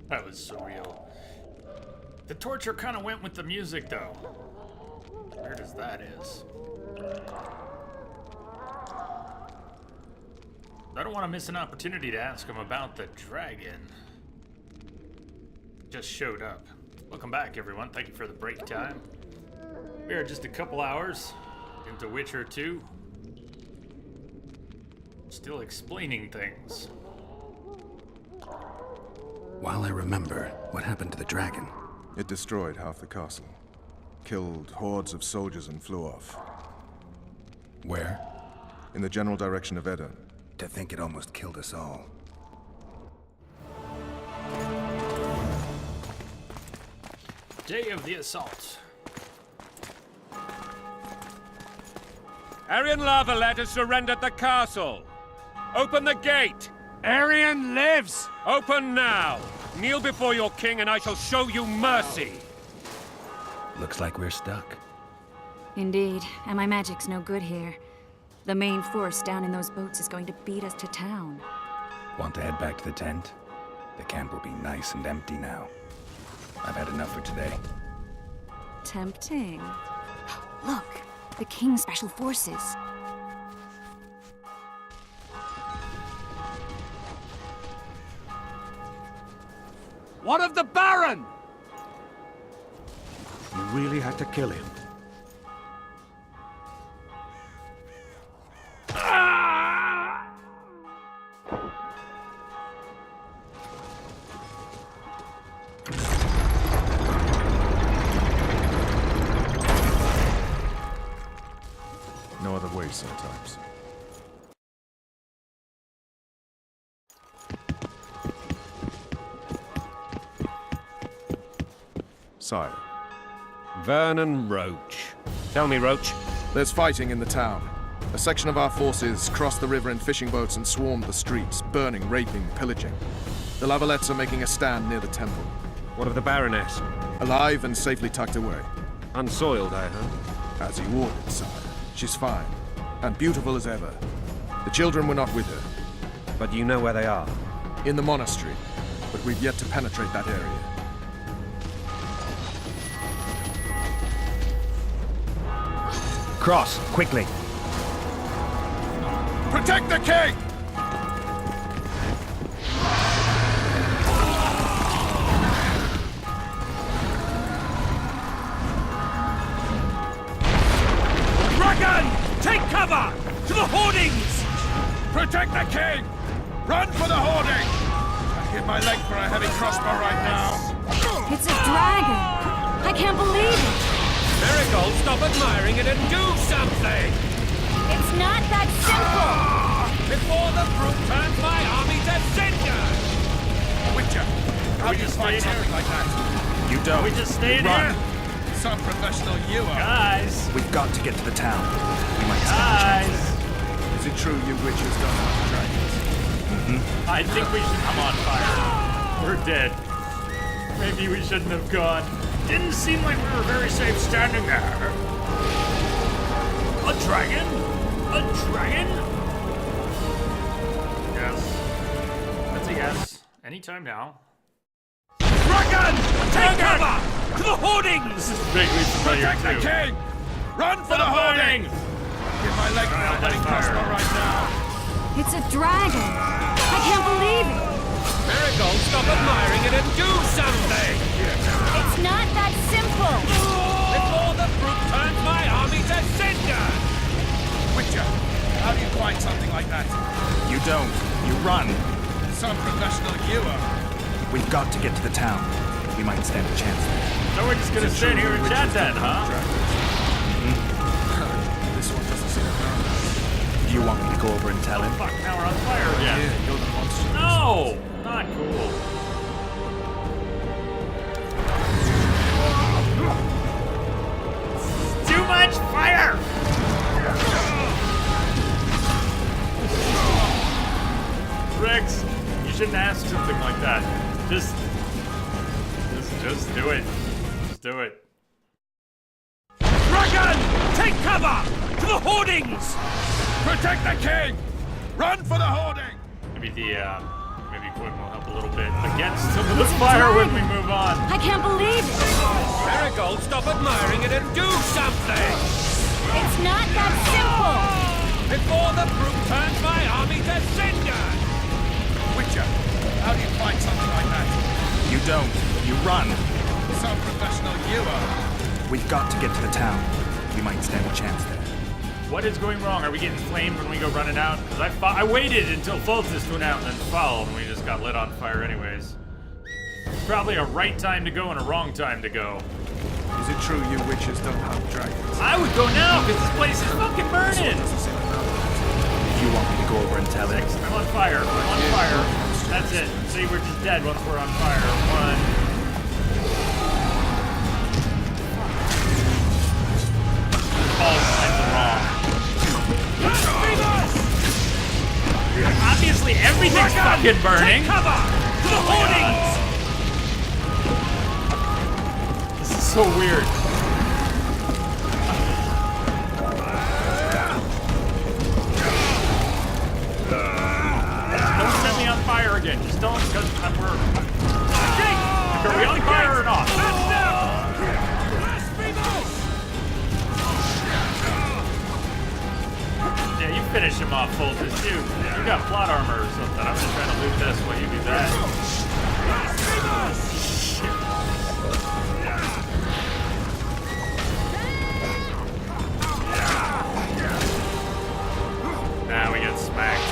That was surreal. The torture kind of went with the music, though. Weird as that is. I don't want to miss an opportunity to ask him about the dragon. Just showed up. Welcome back, everyone. Thank you for the break time. We are just a couple hours into Witcher 2. Still explaining things. While I remember, what happened to the dragon? It destroyed half the castle. Killed hordes of soldiers and flew off. Where? In the general direction of Edda. To think it almost killed us all. Day of the assault. Arian Lavalet has surrendered the castle. Open the gate. Arian lives! Open now. Kneel before your king and I shall show you mercy. Looks like we're stuck. Indeed, and my magic's no good here. The main force down in those boats is going to beat us to town. Want to head back to the tent? The camp will be nice and empty now. I've had enough for today. Tempting. Look, the King's Special Forces. What of the Baron? You really had to kill him. No other way sometimes. Sire. Vernon Roach. Tell me, Roach. There's fighting in the town. A section of our forces crossed the river in fishing boats and swarmed the streets, burning, raping, pillaging. The Lavalets are making a stand near the temple. What of the Baroness? Alive and safely tucked away. Unsoiled, I heard. As he ordered, sire. She's fine. And beautiful as ever. The children were not with her. But you know where they are. In the monastery. But we've yet to penetrate that area. Cross, quickly. Protect the king! Dragon! Take cover! To the hoardings! Protect the king! Run for the hoarding! I hit my leg for a heavy crossbow right now. It's a dragon! I can't believe it! Marigold, stop admiring it and do something! It's not that simple! Before the brute turns my army to cinder! Witcher, how do you fight something like that? You don't. We just stayed here? Some professional you are. Guys! We've got to get to the town. We might stand a chance there. Is it true you witchers don't hunt dragons? I think we should come on fire. We're dead. Maybe we shouldn't have gone. Didn't seem like we were very safe standing there. A dragon? A dragon? Yes. That's a yes. Anytime now. Dragon! Take cover! To the hoardings! This is vaguely familiar Protect the too. king! Run for the hoarding! Hit my leg for a heavy crossbow right now. It's a dragon! I can't believe it! Marigold, stop admiring it and do something! It's not that simple! Before the brute turns my army to cinder! Witcher, how do you fight something like that? You don't. You run. Some professional you are. We've got to get to the town. We might stand a chance there. So we're just gonna sit here and chat then, huh? This one doesn't seem around. Do you want me to go over and tell him? Fuck, now we're on fire again. Yeah, you're the monster. No! Not cool. Too much fire! Rex, you shouldn't ask something like that. Just do it. Just do it. Dragon! Take cover! To the hoardings! Protect the king! Run for the hoarding! Maybe equip will help a little bit against some of the fire when we move on. I can't believe it! Marigold, stop admiring it and do something! It's not that simple! Before the brute turns my army to cinder! Witcher, how do you fight something like that? You don't. You run. So professional you are. We've got to get to the town. We might stand a chance there. What is going wrong? Are we getting flamed when we go running out? Because I waited until Fultus went out and then followed, and we just got lit on fire anyways. Probably a right time to go and a wrong time to go. Is it true you witches don't hunt dragons? I would go now, because this place is fucking burning! If you want me to go over and tell it, I'm on fire. I'm on fire. That's it. See, we're just dead once we're on fire. One. All kinds of wrong. Obviously, everything's fucking burning. Take cover! To the hoardings! This is so weird. Don't set me on fire again. Just don't, because we're... Are we on fire or not? Yeah, you finish him off, Fultus. You got plot armor or something. I'm just trying to loot this while you do that. Now we get smacked.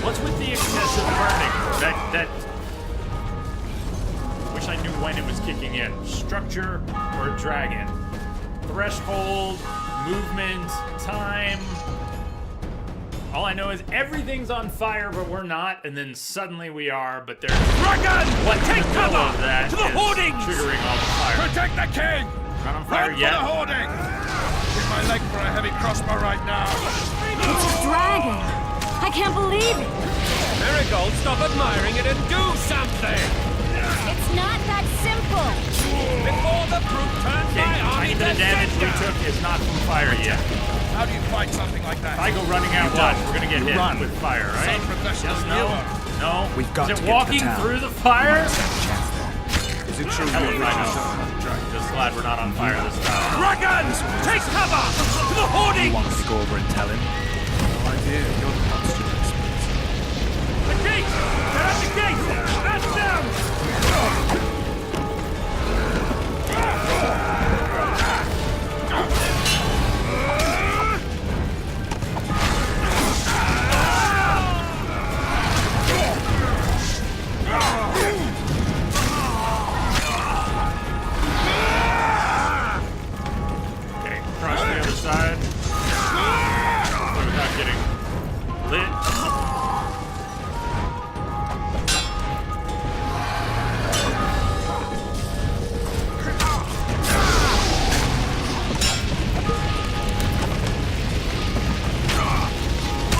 What's with the excessive burning? That... Wish I knew when it was kicking in. Structure or dragon? Threshold, movement, time... All I know is everything's on fire, but we're not, and then suddenly we are, but there's... Dragon! What Take in the middle cover! of that To the is hoardings! triggering all the fire. Protect the king! Not on fire Run yet. for the hoarding! Give my leg for a heavy crossbow right now. It's a dragon! I can't believe it! Marigold, stop admiring it and do something! It's not that simple! Before the brute turns Okay, my army any to of the damage we cinder! took is not from fire yet. How do you fight something like that? If I go running out, watch, we're gonna get hit run. with fire, right? So professional Yes, you no? are. No? We've got is to it get to the walking town. through the fire? stand a chance there. Is it true Hell you if witches I know. don't hunt dragons? Just glad we're not on fire this time. Dragon! Take cover! To the hoardings! Want me to go over and tell him? No idea. You're the monster experts. The gate! Get out the gate! That's them! Okay, cross the other side. Without getting lit.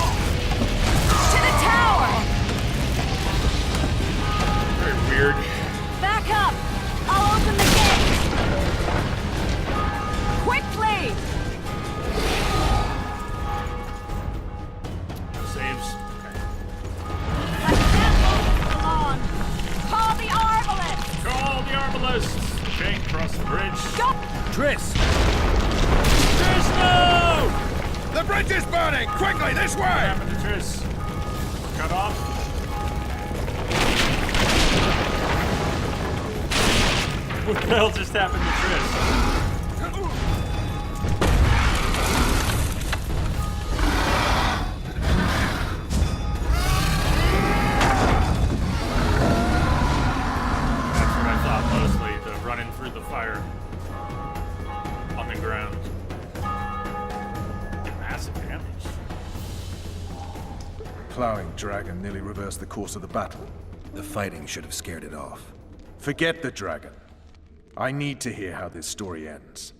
To the tower! Very weird. Back up! I'll open the gate! Quickly! No saves. Okay. I can't hold this long! Call the Arbalest! Call the arbalists. Okay, cross the bridge. Go! Triss! Triss, no! The bridge is burning! Quickly, this What way! happened to Triss? Cut off? What the hell just happened to Triss? That's what I thought mostly, the running through the fire on the ground. Massive damage. Plowing dragon nearly reversed the course of the battle. The fighting should have scared it off. Forget the dragon. I need to hear how this story ends.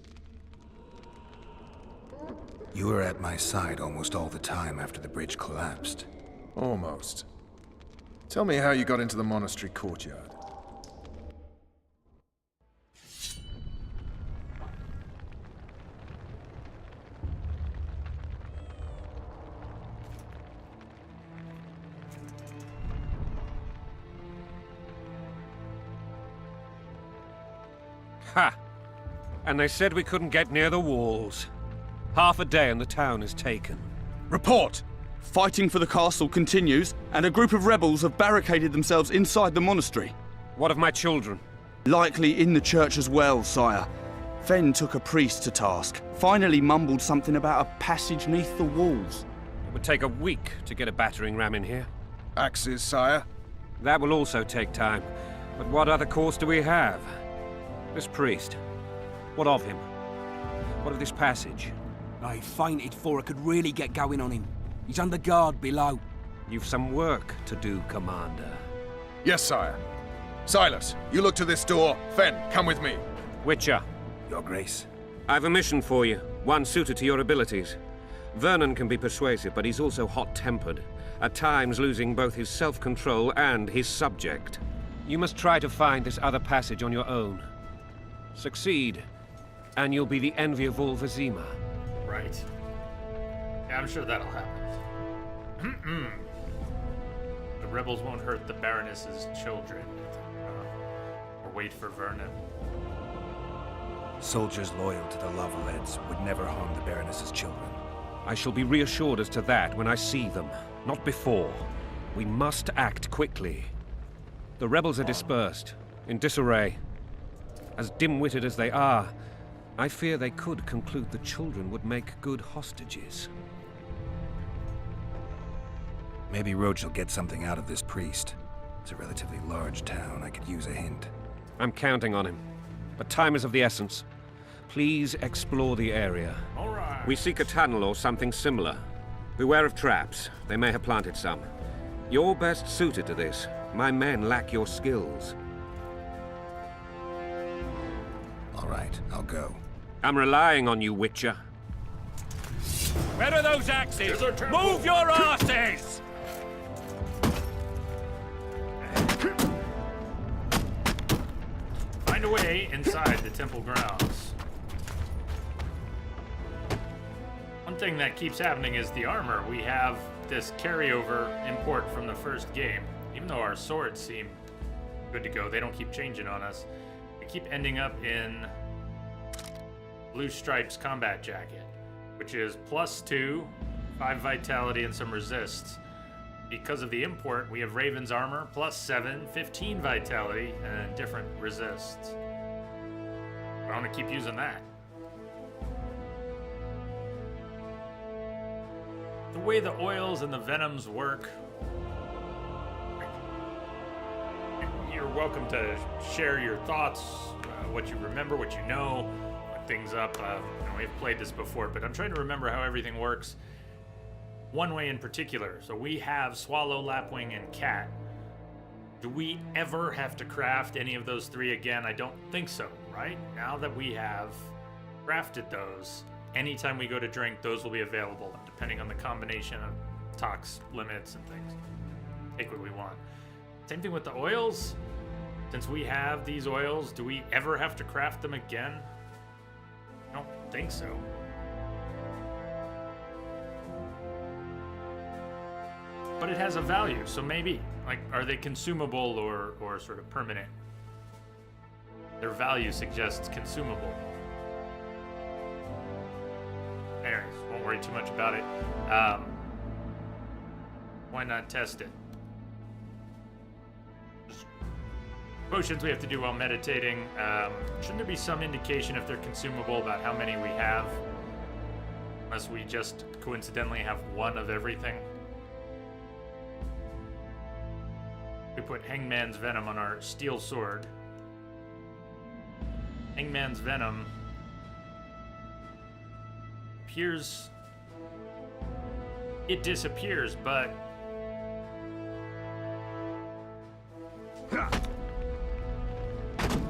You were at my side almost all the time after the bridge collapsed. Almost. Tell me how you got into the monastery courtyard. Ha! And they said we couldn't get near the walls. Half a day and the town is taken. Report! Fighting for the castle continues, and a group of rebels have barricaded themselves inside the monastery. What of my children? Likely in the church as well, sire. Fen took a priest to task. Finally mumbled something about a passage neath the walls. It would take a week to get a battering ram in here. Axes, sire. That will also take time. But what other course do we have? This priest. What of him? What of this passage? I fainted before I could really get going on him. He's under guard below. You've some work to do, Commander. Yes, sire. Silas, you look to this door. Fen, come with me. Witcher, Your Grace. I've a mission for you, one suited to your abilities. Vernon can be persuasive, but he's also hot-tempered, at times losing both his self-control and his subject. You must try to find this other passage on your own. Succeed, and you'll be the envy of all Vizima. Right. Yeah, I'm sure that'll happen. The rebels won't hurt the Baroness's children. Or wait for Vernon. Soldiers loyal to the Lavalettes would never harm the Baroness's children. I shall be reassured as to that when I see them, not before. We must act quickly. The rebels are dispersed, in disarray. As dim-witted as they are, I fear they could conclude the children would make good hostages. Maybe Roach will get something out of this priest. It's a relatively large town. I could use a hint. I'm counting on him, but time is of the essence. Please explore the area. All right. We seek a tunnel or something similar. Beware of traps. They may have planted some. You're best suited to this. My men lack your skills. All right, I'll go. I'm relying on you, Witcher. Where are those axes? There's our temple. Move your asses! Find a way inside the temple grounds. One thing that keeps happening is the armor. We have this carryover import from the first game. Even though our swords seem good to go, they don't keep changing on us. We keep ending up in Blue Stripes combat jacket, which is +2, 5 vitality, and some resists. Because of the import, we have Raven's armor, +7, 15 vitality, and different resists. I want to keep using that. The way the oils and the venoms work, you're welcome to share your thoughts, what you remember, what you know, what things up. We've played this before, but I'm trying to remember how everything works. One way in particular. So we have Swallow, Lapwing, and Cat. Do we ever have to craft any of those 3 again? I don't think so, right? Now that we have crafted those, anytime we go to drink, those will be available, depending on the combination of tox limits and things. Take what we want. Same thing with the oils. Since we have these oils, do we ever have to craft them again? I don't think so. But it has a value, so maybe. Like, are they consumable or sort of permanent? Their value suggests consumable. Anyways, won't worry too much about it. Why not test it? Just potions we have to do while meditating. Shouldn't there be some indication if they're consumable about how many we have? Unless we just coincidentally have one of everything. We put Hangman's Venom on our steel sword. Hangman's Venom appears... It disappears, but...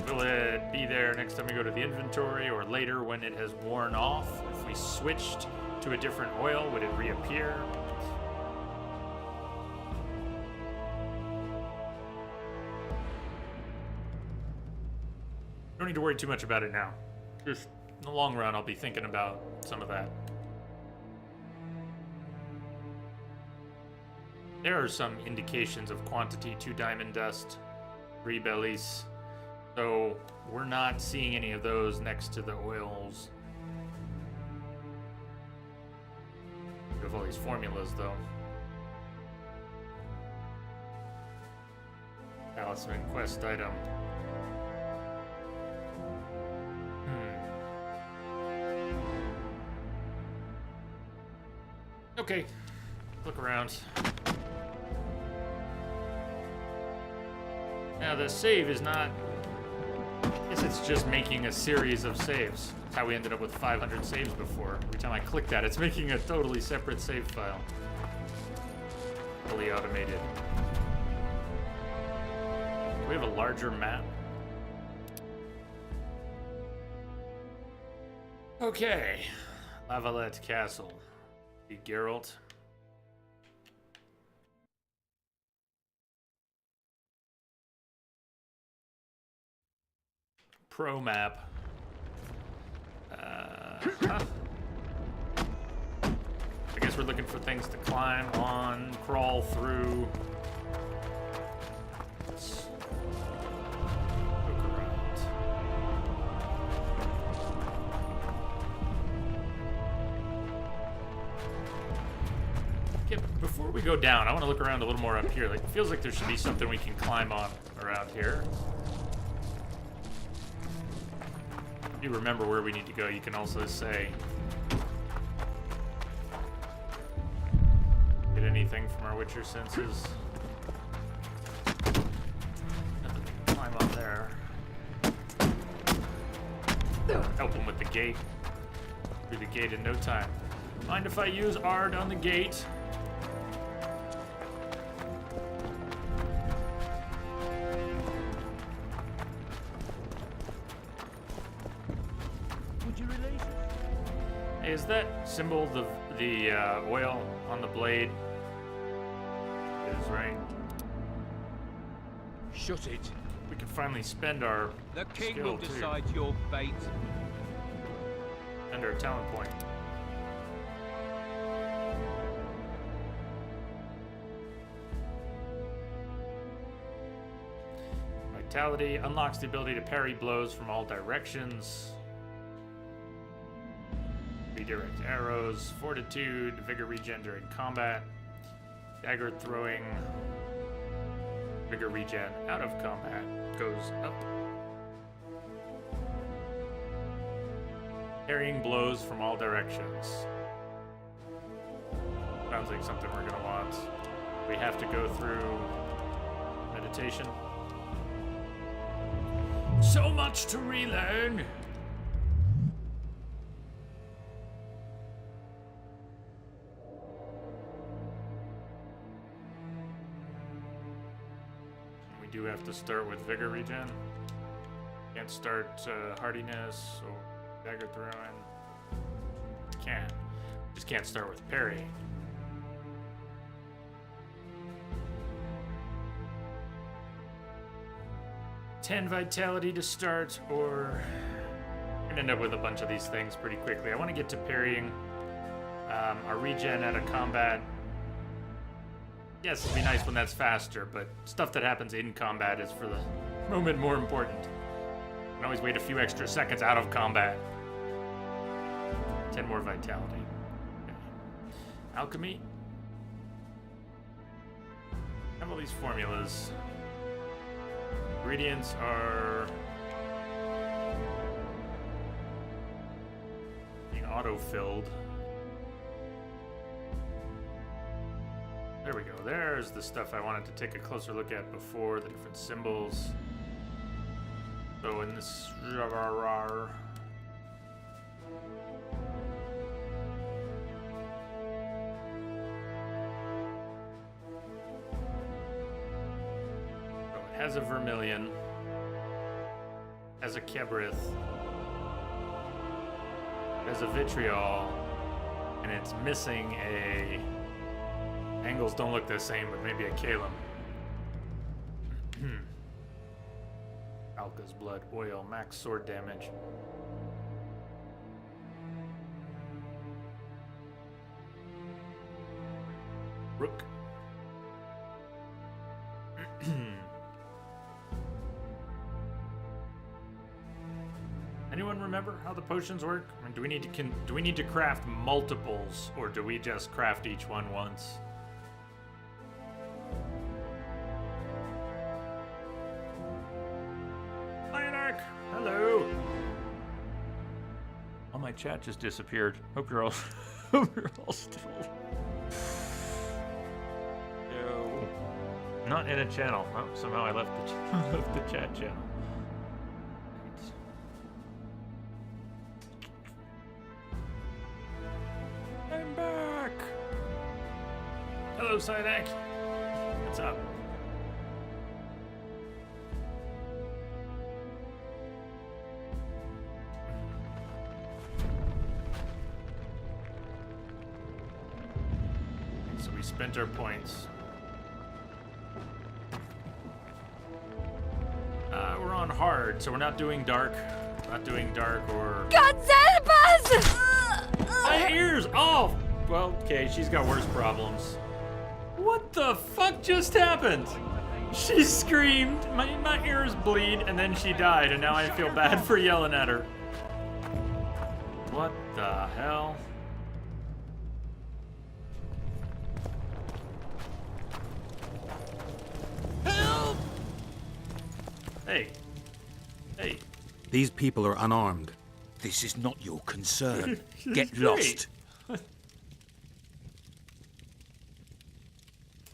Will it be there next time we go to the inventory or later when it has worn off? If we switched to a different oil, would it reappear? Don't need to worry too much about it now. Just in the long run, I'll be thinking about some of that. There are some indications of quantity: 2 diamond dust, 3 bellies, So we're not seeing any of those next to the oils. We have all these formulas, though. Talisman quest item. Okay, look around. Now the save is not. I guess it's just making a series of saves. That's how we ended up with 500 saves before. Every time I click that, it's making a totally separate save file. Fully automated. Do we have a larger map? Okay. Lavalette Castle. The Geralt. Pro map. I guess we're looking for things to climb on, crawl through. Let's look around. Okay, before we go down, I want to look around a little more up here. Like, it feels like there should be something we can climb on around here. If you remember where we need to go, you can also say, get anything from our Witcher senses. Nothing to climb up there. Help him with the gate. Through the gate in no time. Mind if I use Ard on the gate? Is that symbol the oil on the blade? It is, right? Shut it. We can finally spend our The king skill will too. decide your fate. Spend our talent point. Vitality unlocks the ability to parry blows from all directions. Redirect arrows, fortitude, vigor regen during combat, dagger throwing, vigor regen out of combat goes up. Parrying blows from all directions. Sounds like something we're gonna want. We have to go through meditation. So much to relearn. We do have to start with vigor regen. Can't start hardiness or dagger throwing. Can. Just can't start with parry. $10 vitality to start, or we're gonna end up with a bunch of these things pretty quickly. I want to get to parrying. Our regen out of combat. Yes, it'd be nice when that's faster, but stuff that happens in combat is for the moment more important. You can always wait a few extra seconds out of combat. 10 more vitality. Okay. Alchemy. I have all these formulas. Ingredients are being auto-filled. There we go. There's the stuff I wanted to take a closer look at before, the different symbols. So in this has a vermilion, has a kebrith, has a vitriol, and it's missing a. Angles don't look the same, but maybe a Calum. Alka's blood, oil, max sword damage. Rook. remember how the potions work? I mean, do we need to craft multiples, or do we just craft each one once? Cyanide! Hello! Oh, my chat just disappeared. Hope you're all hope you're all still. No. Not in a channel. Oh, somehow I left the chat channel. I'm back. Hello, Psyduck. What's up? So we spent our points. We're on hard, so we're not doing dark. Not doing dark or... God help us! My ears! Oh! Well, okay, she's got worse problems. What the fuck just happened? She screamed, my ears bleed, and then she died, and now I feel bad for yelling at her. What the hell? Help! Hey. Hey. These people are unarmed. This is not your concern. Get Great. lost.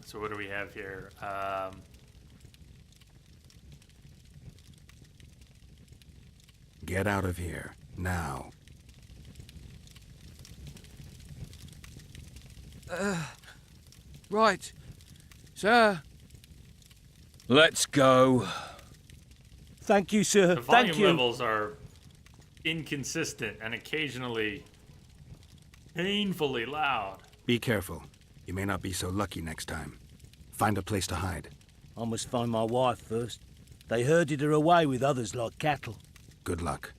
So what do we have here? Get out of here, now. Right. Sir. Let's go. Thank you, sir. The volume Thank you. levels are inconsistent and occasionally painfully loud. Be careful. You may not be so lucky next time. Find a place to hide. I must find my wife first. They herded her away with others like cattle. Good luck.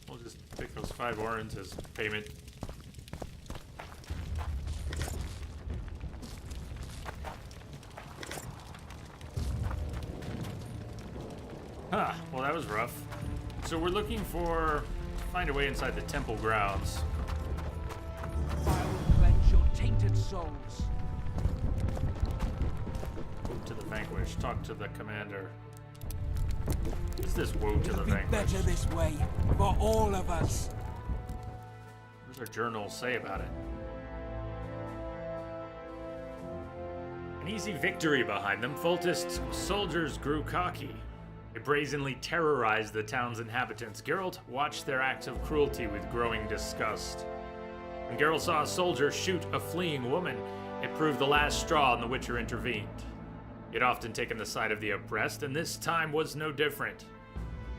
We'll just pick those 5 orange as payment. Huh, well that was rough. So we're looking for... find a way inside the temple grounds. I will cleanse your tainted souls. Woe to the vanquished. Talk to the commander. What's this woe to the It'll be better vanquished? this way for all of us. What does our journal say about it? An easy victory behind them, Foltest's soldiers grew cocky. They brazenly terrorized the town's inhabitants. Geralt watched their acts of cruelty with growing disgust. When Geralt saw a soldier shoot a fleeing woman, it proved the last straw and the Witcher intervened. He had often taken the side of the oppressed, and this time was no different.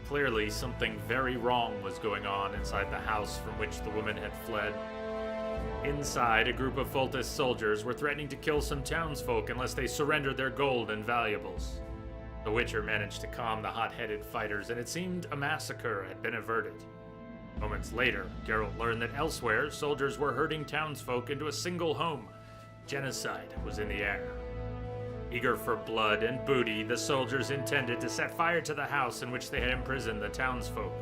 Clearly, something very wrong was going on inside the house from which the woman had fled. Inside, a group of Foltest soldiers were threatening to kill some townsfolk unless they surrendered their gold and valuables. The Witcher managed to calm the hot-headed fighters, and it seemed a massacre had been averted. Moments later, Geralt learned that elsewhere, soldiers were herding townsfolk into a single home. Genocide was in the air. Eager for blood and booty, the soldiers intended to set fire to the house in which they had imprisoned the townsfolk.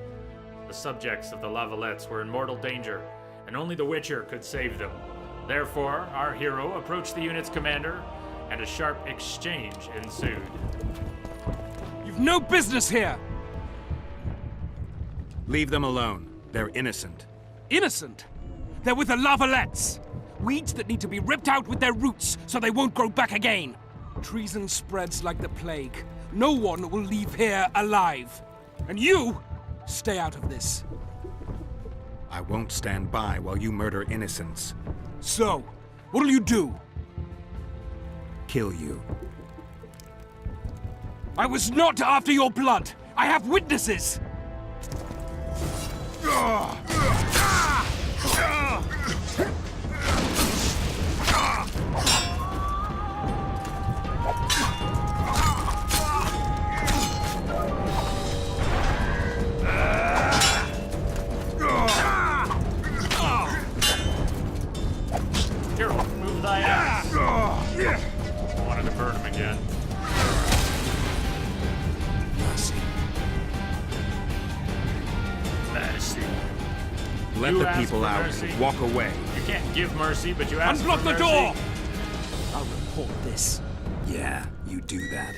The subjects of the Lavalettes were in mortal danger, and only the Witcher could save them. Therefore, our hero approached the unit's commander, and a sharp exchange ensued. You've no business here. Leave them alone. They're innocent. Innocent. They're with the Lavalettes. Weeds that need to be ripped out with their roots so they won't grow back again. Treason spreads like the plague. No one will leave here alive. And you, stay out of this. I won't stand by while you murder innocents. So, what'll you do? Kill you. I was not after your blood. I have witnesses. Let You the ask people for out mercy. and walk away. You can't give mercy, but you ask Unblock for the mercy. door! I'll report this. Yeah, you do that.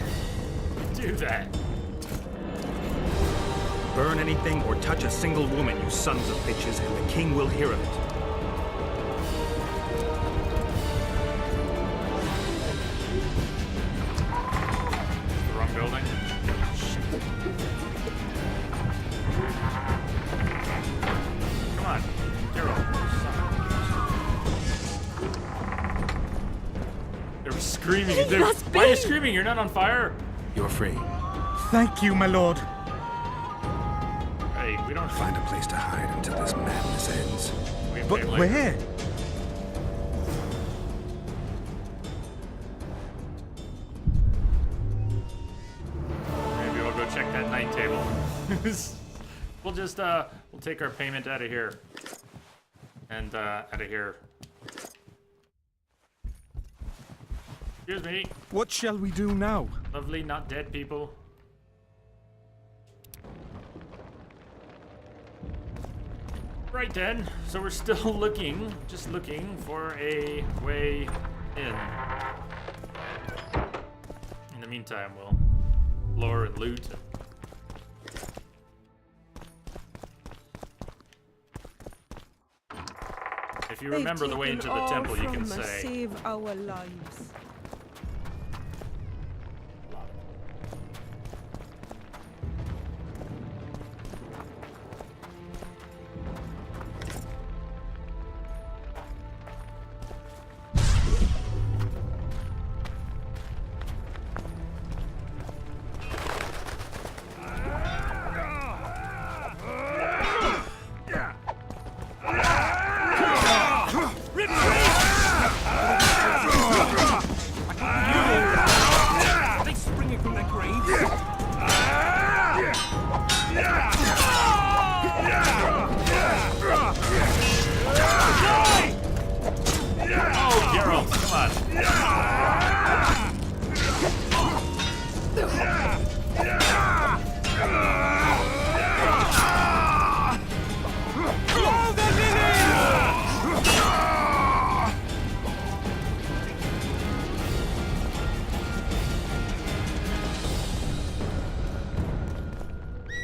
Do that. Burn anything or touch a single woman, you sons of bitches, and the king will hear of it. The wrong building. Come on, Geralt. They were screaming. He must Why are you be. screaming? You're not on fire. You're free. Thank you, my lord. Hey, we don't Find a place to hide until this madness ends. We have But game later. where? Maybe we'll go check that night table. We'll just we'll take our payment out of here. And out of here. Excuse me, What shall we do now? lovely not dead people. Right then, so we're still looking, just looking for a way in. In the meantime, we'll lure and loot. If you remember the way into the temple, you can say. Save our lives. Are they springing from their graves? Oh, Geralt, come on.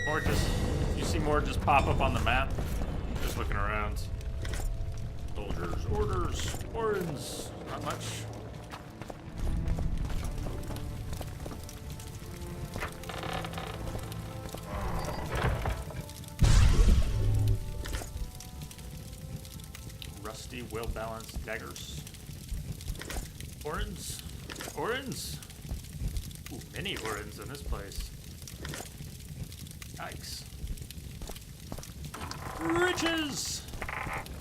More just, you see more just pop up on the map. Just looking around. Soldiers, orders, warrants. Not much. Rusty, well-balanced daggers. Orens. Orens. Ooh, many Orens in this place. Yikes. Riches!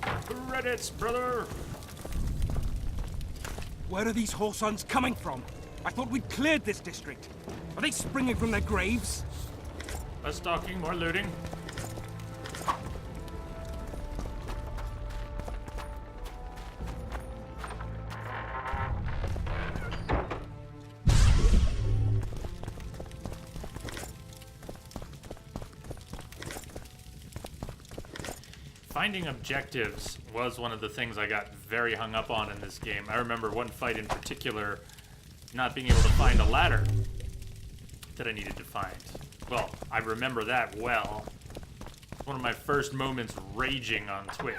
Credits, brother! Where are these whoresons coming from? I thought we'd cleared this district. Are they springing from their graves? Less talking, more looting. Finding objectives was one of the things I got very hung up on in this game. I remember one fight in particular, not being able to find a ladder that I needed to find. Well, I remember that well. One of my first moments raging on Twitch.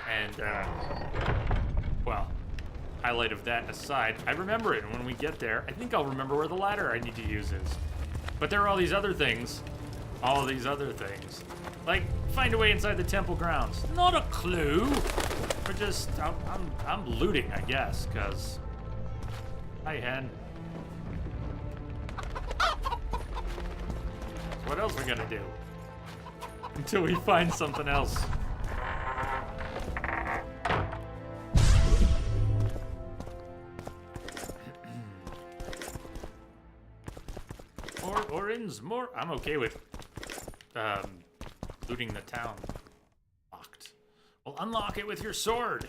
And, well, highlight of that aside, I remember it, and when we get there, I think I'll remember where the ladder I need to use is. But there are all these other things. All these other things. Like, find a way inside the temple grounds. Not a clue. We're just, I'm looting, I guess, cause. Hi, hen. What else are we gonna do? Until we find something else. More Orens, more. I'm okay with looting the town. Locked. Well, unlock it with your sword.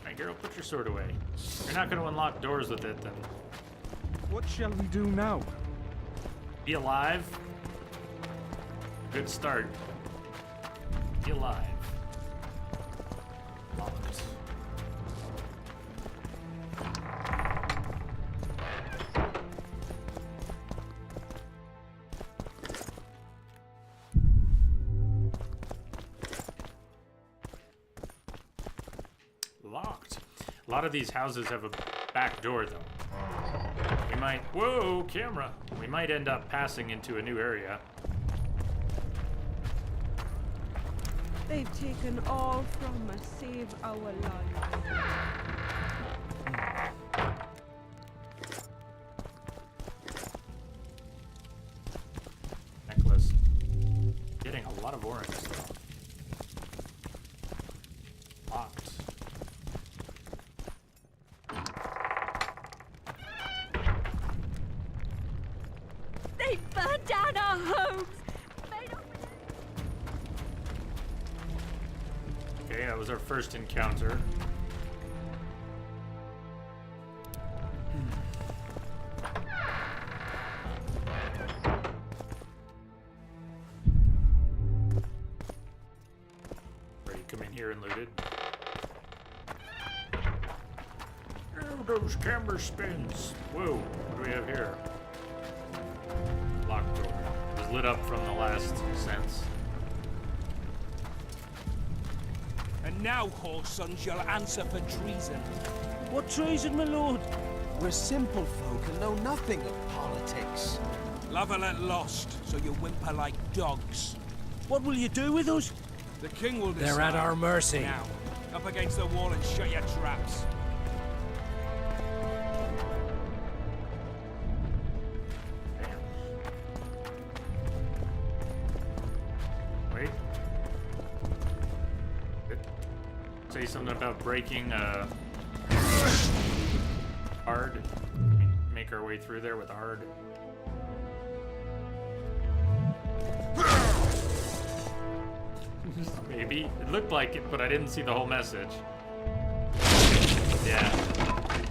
Alright, girl, put your sword away. You're not going to unlock doors with it, then. What shall we do now? Be alive. Good start. Be alive. Locked. Locked. A lot of these houses have a back door, though. We might... Whoa, camera! We might end up passing into a new area. They've taken all from us, save our lives. Necklace. Getting a lot of orange stuff. Locked. They burned down our homes! Okay, that was our first encounter. Ready to come in here and loot it. Oh, those camera spins. Whoa, what do we have here? Locked door. It was lit up from the last sense. And now, whoresons, you'll answer for treason. What treason, my lord? We're simple folk and know nothing of politics. Lavalette lost, so you whimper like dogs. What will you do with us? The king will decide. They're at our mercy. Now, up against the wall and shut your traps. Wait. Say something about breaking hard. Make our way through there with hard. Maybe. It looked like it, but I didn't see the whole message. Yeah.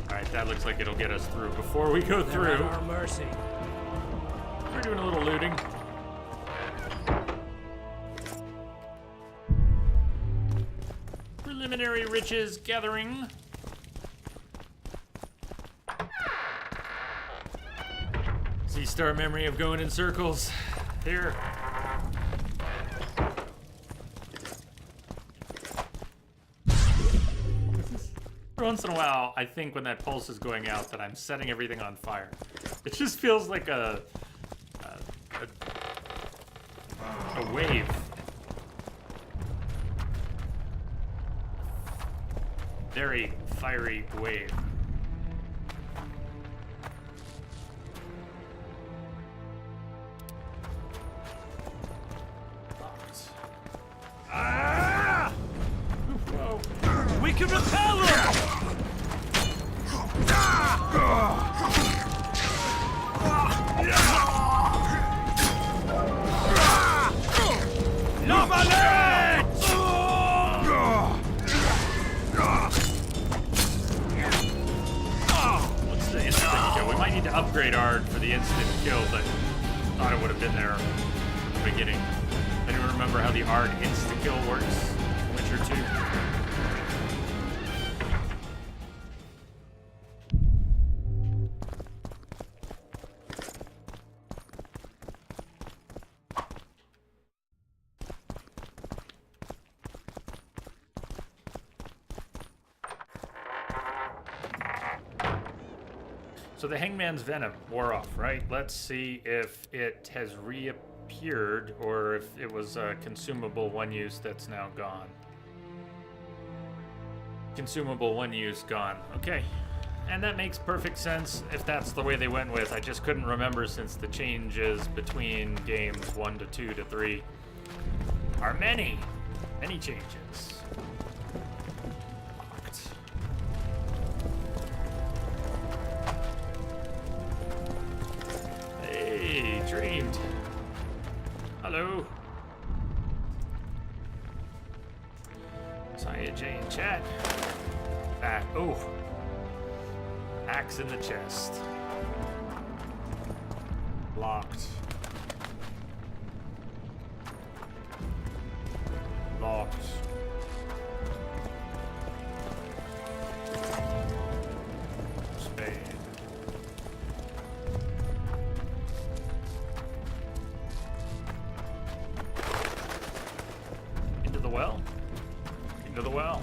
Alright, that looks like it'll get us through. Before we go through, They're at our mercy. we're doing a little looting. Preliminary riches gathering. See star memory of going in circles. Here. Once in a while, I think when that pulse is going out that I'm setting everything on fire. It just feels like a wave. Very fiery wave. Locked. Ah! Whoa. We can repel them! What's the instant kill? We might need to upgrade Ard for the instant kill, but thought it would have been there in the beginning. Anyone remember how the Ard insta kill works in Witcher 2? So the Hangman's Venom wore off, right? Let's see if it has reappeared or if it was a consumable one use that's now gone. Consumable one use gone. Okay. And that makes perfect sense if that's the way they went with. I just couldn't remember since the changes between games 1 to 2 to 3 are many changes. Locked. Hey, dreamed. Hello. Saya J in chat. Back. Oh. Axe in the chest. Locked. Locked. Spade. Into the well? Into the well.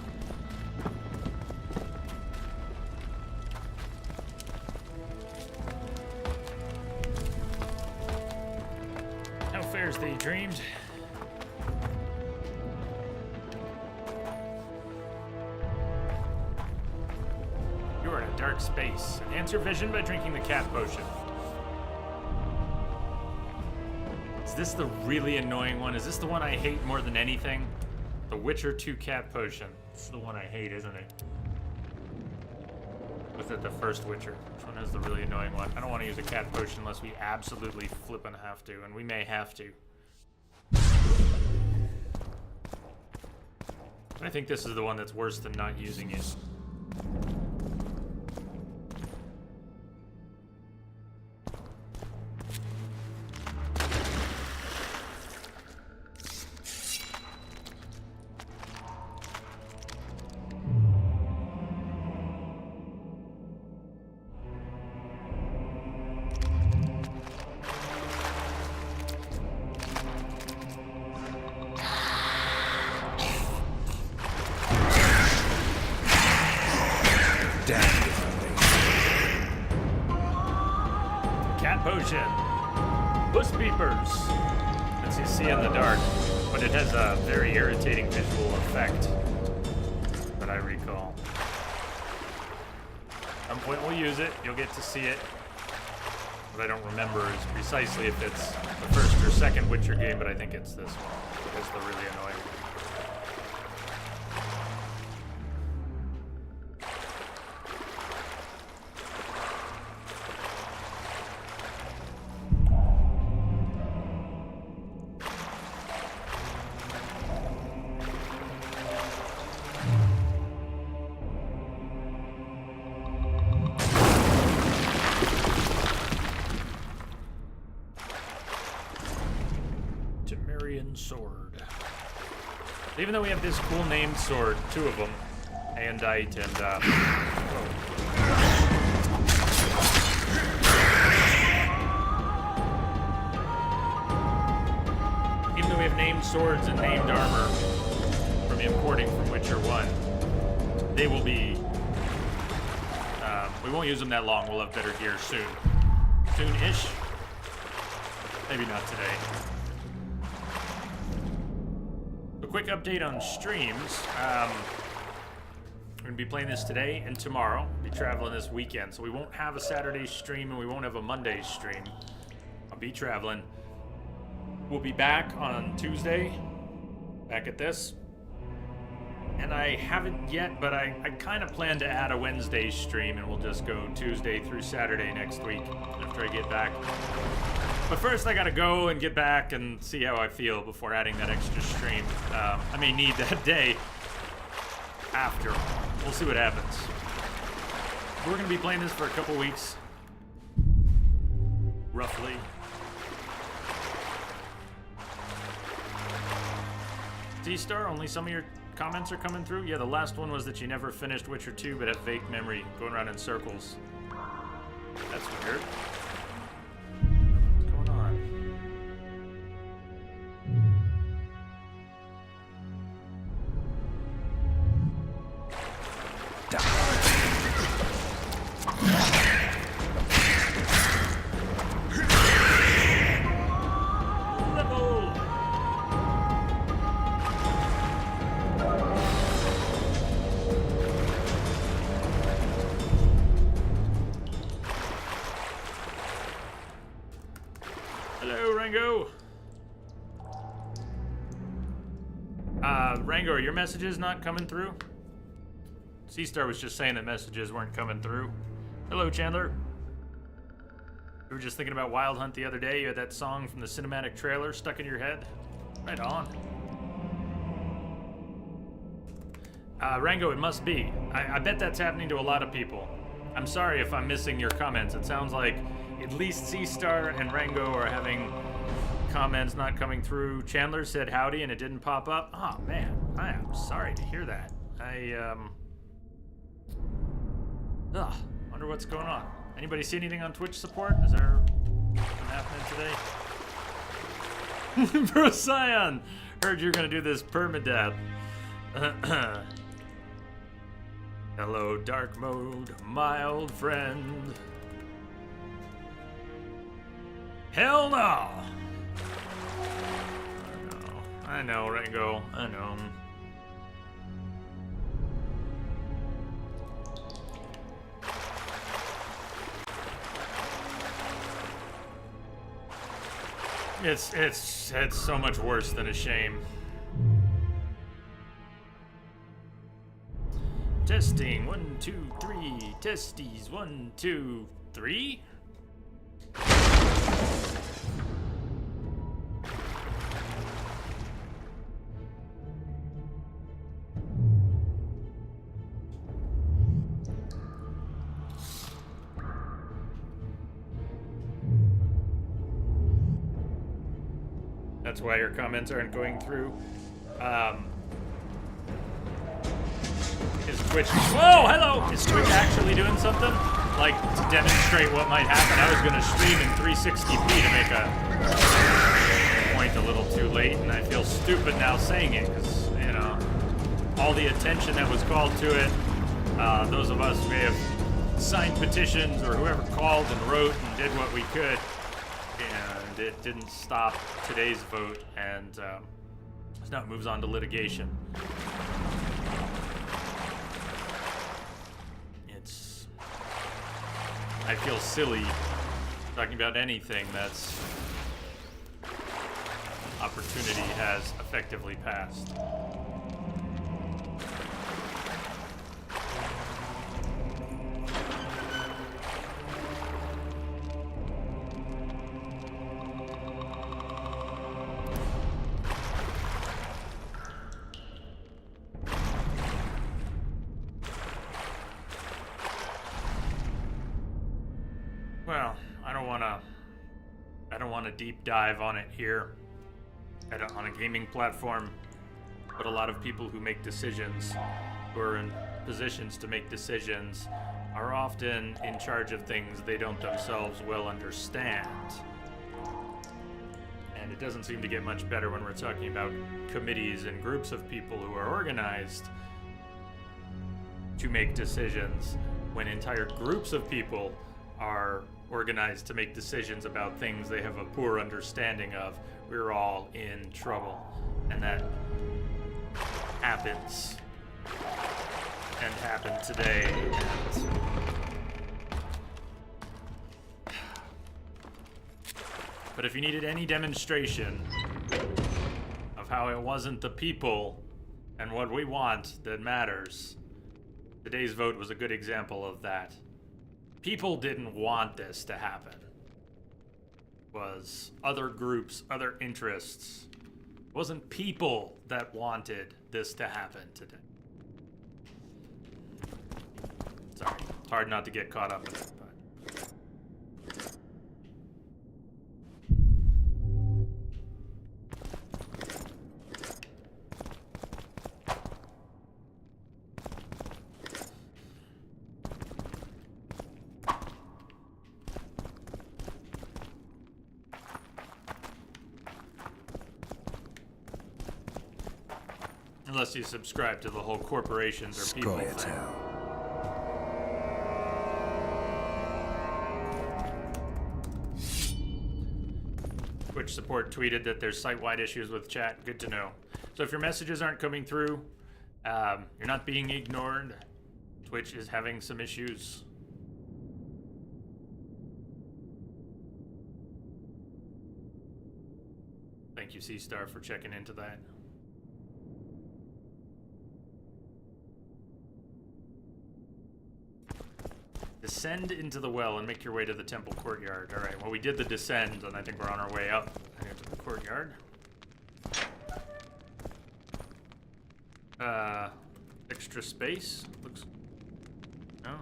How fares thee, dreamed? You are in a dark space. Enhance your vision by drinking the cat potion. Is this the really annoying one? Is this the one I hate more than anything? The Witcher 2 cat potion. This is the one I hate, isn't it? Was it the first Witcher? Which one is the really annoying one? I don't want to use a cat potion unless we absolutely flippin' have to, and we may have to. I think this is the one that's worse than not using it. Cat potion. Puss beepers. Lets you see in the dark, but it has a very irritating visual effect that I recall. At some point we'll use it. You'll get to see it. What I don't remember is precisely if it's the first or second Witcher game, but I think it's this one. It's the really annoying one. Sword. Even though we have this cool named sword, two of them, Andite and even though we have named swords and named armor from importing from Witcher 1, they will be we won't use them that long. We'll have better gear soon. Soon-ish. Maybe not today. Quick update on streams. We're gonna be playing this today and tomorrow. Be traveling this weekend, so we won't have a Saturday stream and we won't have a Monday stream. I'll be traveling. We'll be back on Tuesday, back at this. And I haven't yet, but I kind of plan to add a Wednesday stream, and we'll just go Tuesday through Saturday next week after I get back. But first, I gotta go and get back and see how I feel before adding that extra stream. I may need that day after. We'll see what happens. We're gonna be playing this for a couple weeks, roughly. D-Star, only some of your comments are coming through? Yeah, the last one was that you never finished Witcher 2 but have vague memory, going around in circles. That's weird. What's going on? Rango, are your messages not coming through? C-Star was just saying that messages weren't coming through. Hello, Chandler. You were just thinking about Wild Hunt the other day. You had that song from the cinematic trailer stuck in your head. Right on. Rango, it must be. I bet that's happening to a lot of people. I'm sorry if I'm missing your comments. It sounds like at least C-Star and Rango are having comments not coming through. Chandler said howdy and it didn't pop up. Oh man, I am sorry to hear that. Wonder what's going on. Anybody see anything on Twitch support? Is there something happening today? Procyon, heard you're gonna do this permadeath. Hello, dark mode, mild friend. Hell no! I know, Rango. I know. It's so much worse than a shame. Testing, 1, 2, 3. Testes, 1, 2, 3. That's why your comments aren't going through. Is Twitch... Whoa, hello! Is Twitch actually doing something? Like, to demonstrate what might happen? I was going to stream in 360p to make a point a little too late, and I feel stupid now saying it, because, you know, all the attention that was called to it, those of us who may have signed petitions, or whoever called and wrote and did what we could, and it didn't stop today's vote, and so now it moves on to litigation. I feel silly talking about anything that's opportunity has effectively passed. Deep dive on it here on a gaming platform, but a lot of people who make decisions, who are in positions to make decisions, are often in charge of things they don't themselves well understand. And it doesn't seem to get much better when we're talking about committees and groups of people who are organized to make decisions, when entire groups of people are organized to make decisions about things they have a poor understanding of. We're all in trouble. And that happens. And happened today. But if you needed any demonstration of how it wasn't the people and what we want that matters, today's vote was a good example of that. People didn't want this to happen. It was other groups, other interests. It wasn't people that wanted this to happen today. Sorry, it's hard not to get caught up in it, but... Unless you subscribe to the whole corporations or people thing. Twitch support tweeted that there's site-wide issues with chat. Good to know. So if your messages aren't coming through, you're not being ignored. Twitch is having some issues. Thank you, C-Star, for checking into that. Descend into the well and make your way to the temple courtyard. All right, well, we did the descend, and I think we're on our way up into the courtyard. Extra space? Looks... No.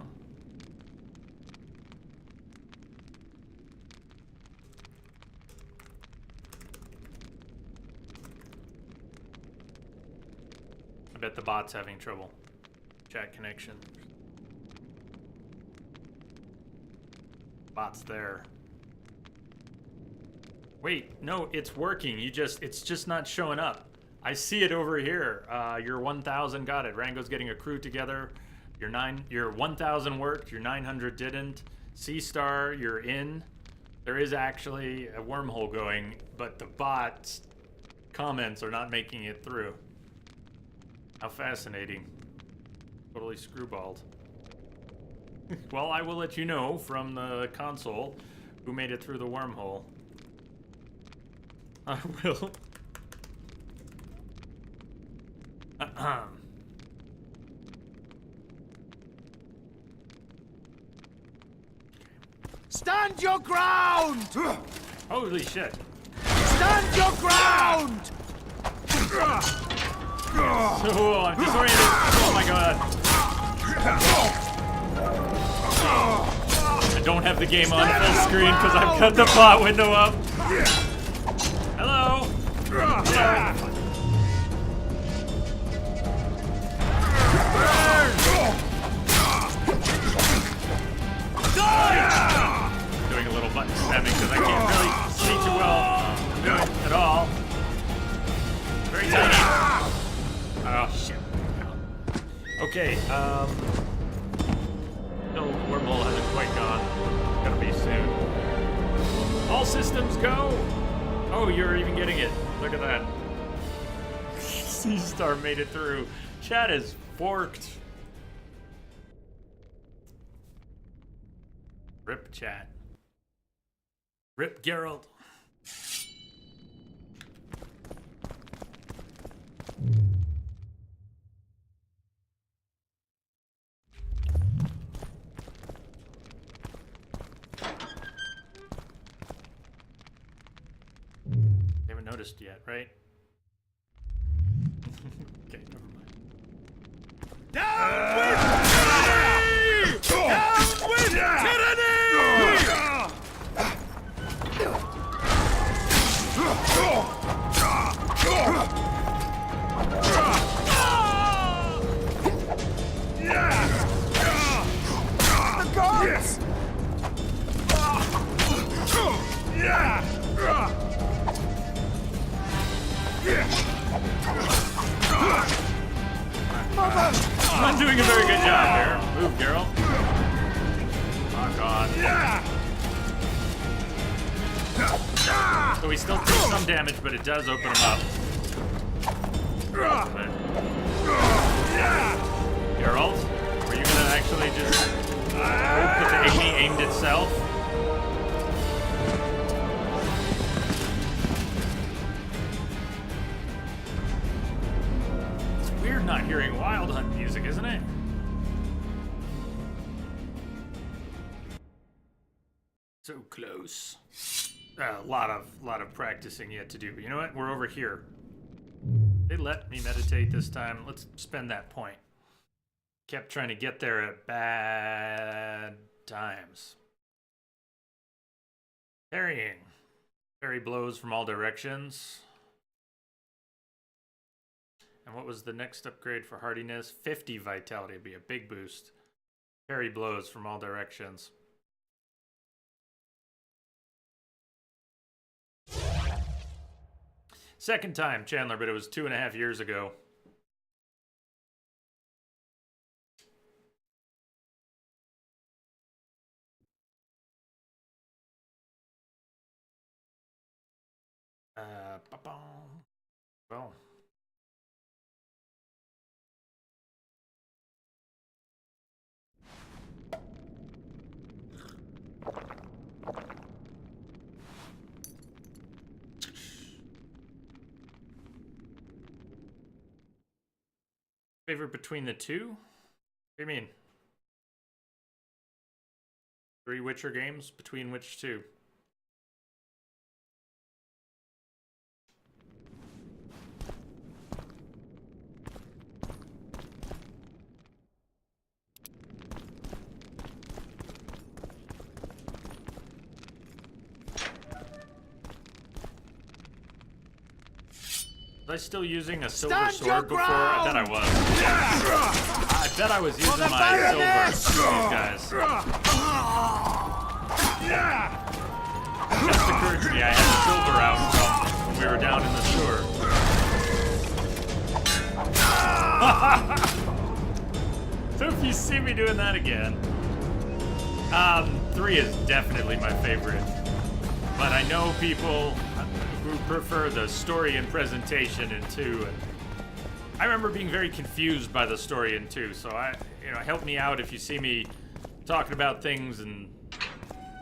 bet the bot's having trouble. Chat connection. Bot's there. Wait, no, it's working. It's just not showing up. I see it over here. Your 1,000 got it. Rango's getting a crew together. Your 1,000 worked. Your 900 didn't. C-Star, you're in. There is actually a wormhole going, but the bot's comments are not making it through. How fascinating. Totally screwballed. Well, I will let you know from the console who made it through the wormhole. I will. Stand your ground! Holy shit. Stand your ground! So, I'm disoriented. Oh my god. I don't have the game on full screen because I've got the bot window up. Hello. Yeah. Doing a little button spamming because I can't really see too well do it at all. Very tiny. Oh shit. Okay, no, wormhole hasn't quite gone. Gonna be soon. All systems go! Oh, you're even getting it. Look at that. C-Star made it through. Chat is forked. Rip chat. Rip Geralt. You haven't noticed yet, right? Okay, never mind. Down with tyranny! Down with tyranny! The guards! Not doing a very good job here. Move, Geralt. Fuck on. So he still takes some damage, but it does open him up. Geralt, were you gonna actually just hope that the Amy aimed itself? It's weird not hearing Wild Hunt music, isn't it? So close. A lot of practicing yet to do, but you know what? We're over here. They let me meditate this time. Let's spend that point. Kept trying to get there at bad times. Parrying. Parry blows from all directions. And what was the next upgrade for hardiness? 50 vitality would be a big boost. Parry blows from all directions. Second time, Chandler, but it was 2.5 years ago. Well. Favorite between the two? What do you mean? 3 Witcher games? Between which two? Was I still using a silver sword before? I bet I was. I bet I was using my silver on these guys. It just occurred to me I had silver out from when we were down in the sewer. So if you see me doing that again, 3 is definitely my favorite. But I know people who prefer the story and presentation in 2. And I remember being very confused by the story in 2, so help me out if you see me talking about things and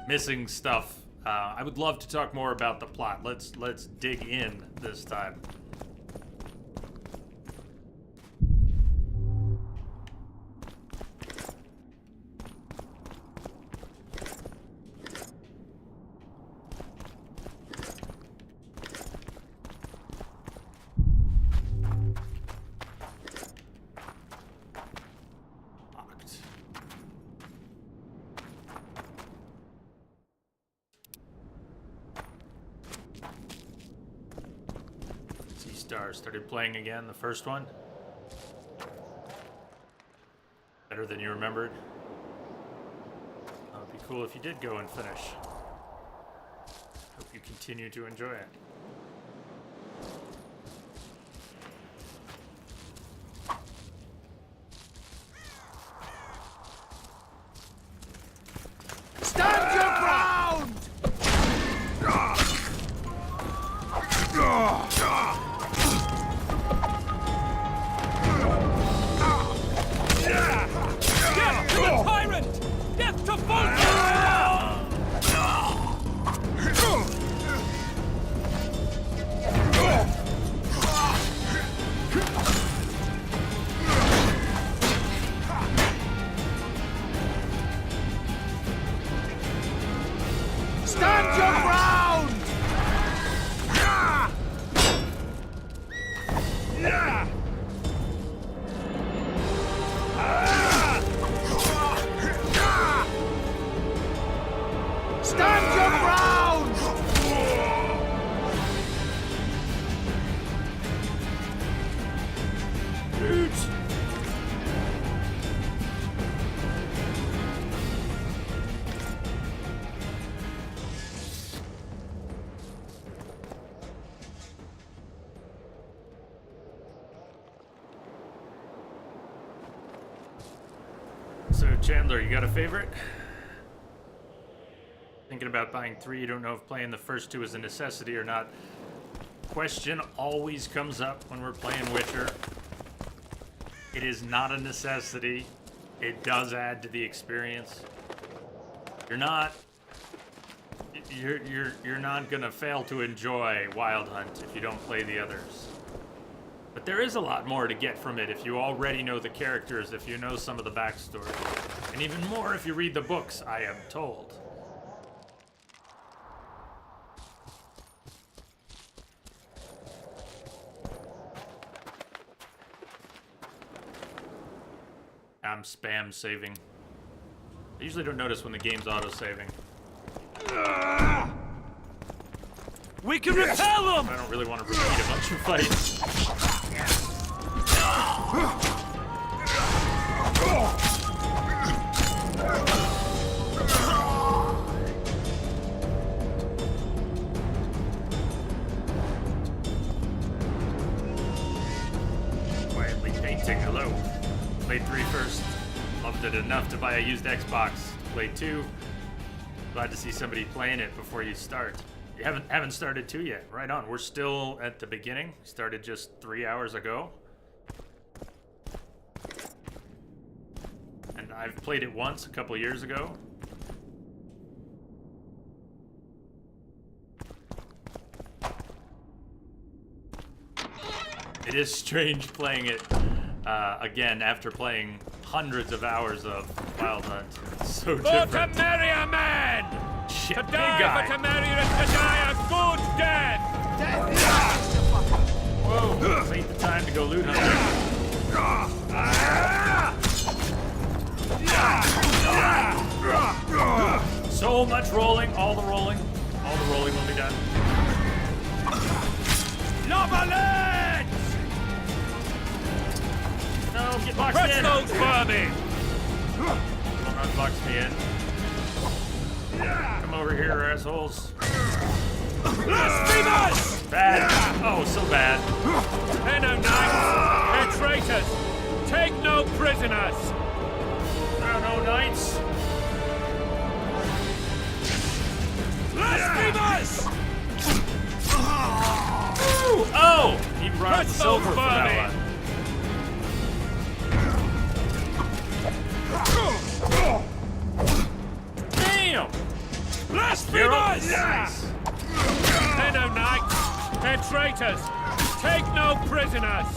missing stuff. I would love to talk more about the plot. Let's dig in this time. Started playing again, the first one. Better than you remembered. It'd be cool if you did go and finish. Hope you continue to enjoy it. Stand your ground! Death to the tyrant! Death to Volta! Stand your ground! Stand your ground! So Chandler, you got a favorite? Thinking about buying 3, you don't know if playing the first 2 is a necessity or not. Question always comes up when we're playing Witcher. It is not a necessity. It does add to the experience. You're not gonna fail to enjoy Wild Hunt if you don't play the others. But there is a lot more to get from it if you already know the characters, if you know some of the backstory. And even more if you read the books, I am told. I'm spam saving. I usually don't notice when the game's auto-saving. We can repel them! I don't really want to repeat a bunch of fights. Quietly painting, hello. Played 3 first. Loved it enough to buy a used Xbox. Played 2. Glad to see somebody playing it before you start. You haven't started 2 yet. Right on. We're still at the beginning. Started just 3 hours ago. And I've played it once a couple years ago. It is strange playing it again after playing hundreds of hours of Wild Hunt. It's so different. For to marry a man! Shit, To big die, guy. but to marry is to die a good death! Whoa, this ain't the time to go loot hunting. So much rolling, all the rolling will be done. Lava lead! No, get boxed Press in. those vermin! Will not box me in. Come over here, assholes. Blasphemers! Bad. Oh, so bad. They're no knights. They're traitors. Take no prisoners. There are no knights. Blasphemers! Oh! He brought Press silver those for that vermin. one. Damn! Blasphemers! Nice. They're no knights. They're traitors. Take no prisoners.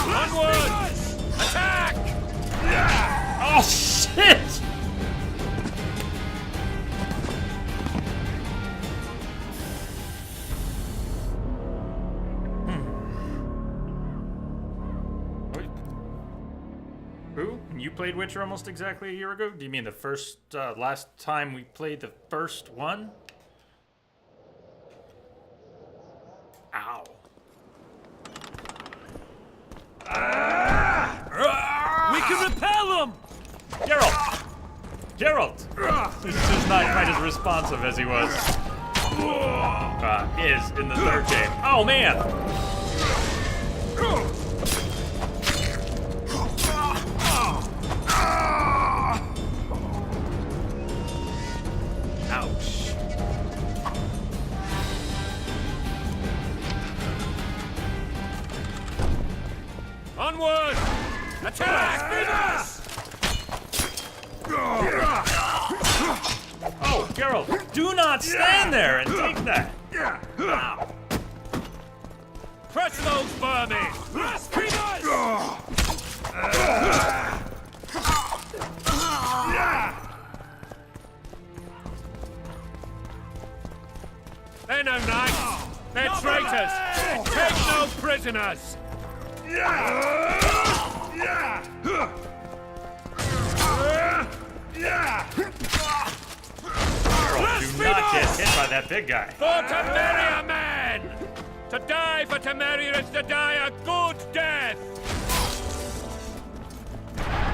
Onward! Attack! Oh, shit! Wait. Who? You played Witcher almost exactly a year ago? Do you mean the first, last time we played the first one? Ow. We can repel them! Geralt! Geralt! He's just not quite as responsive as he was. Is in the third game. Oh, man! Ouch. Onward! Attack! Oh, Geralt, do not stand there and take that! Ow. Press those vermin! Blasphemers! They're no knights! They're traitors! Take no prisoners! Geralt, do not get hit by that big guy. For Temeria, man! To die for Temeria is to die a good death!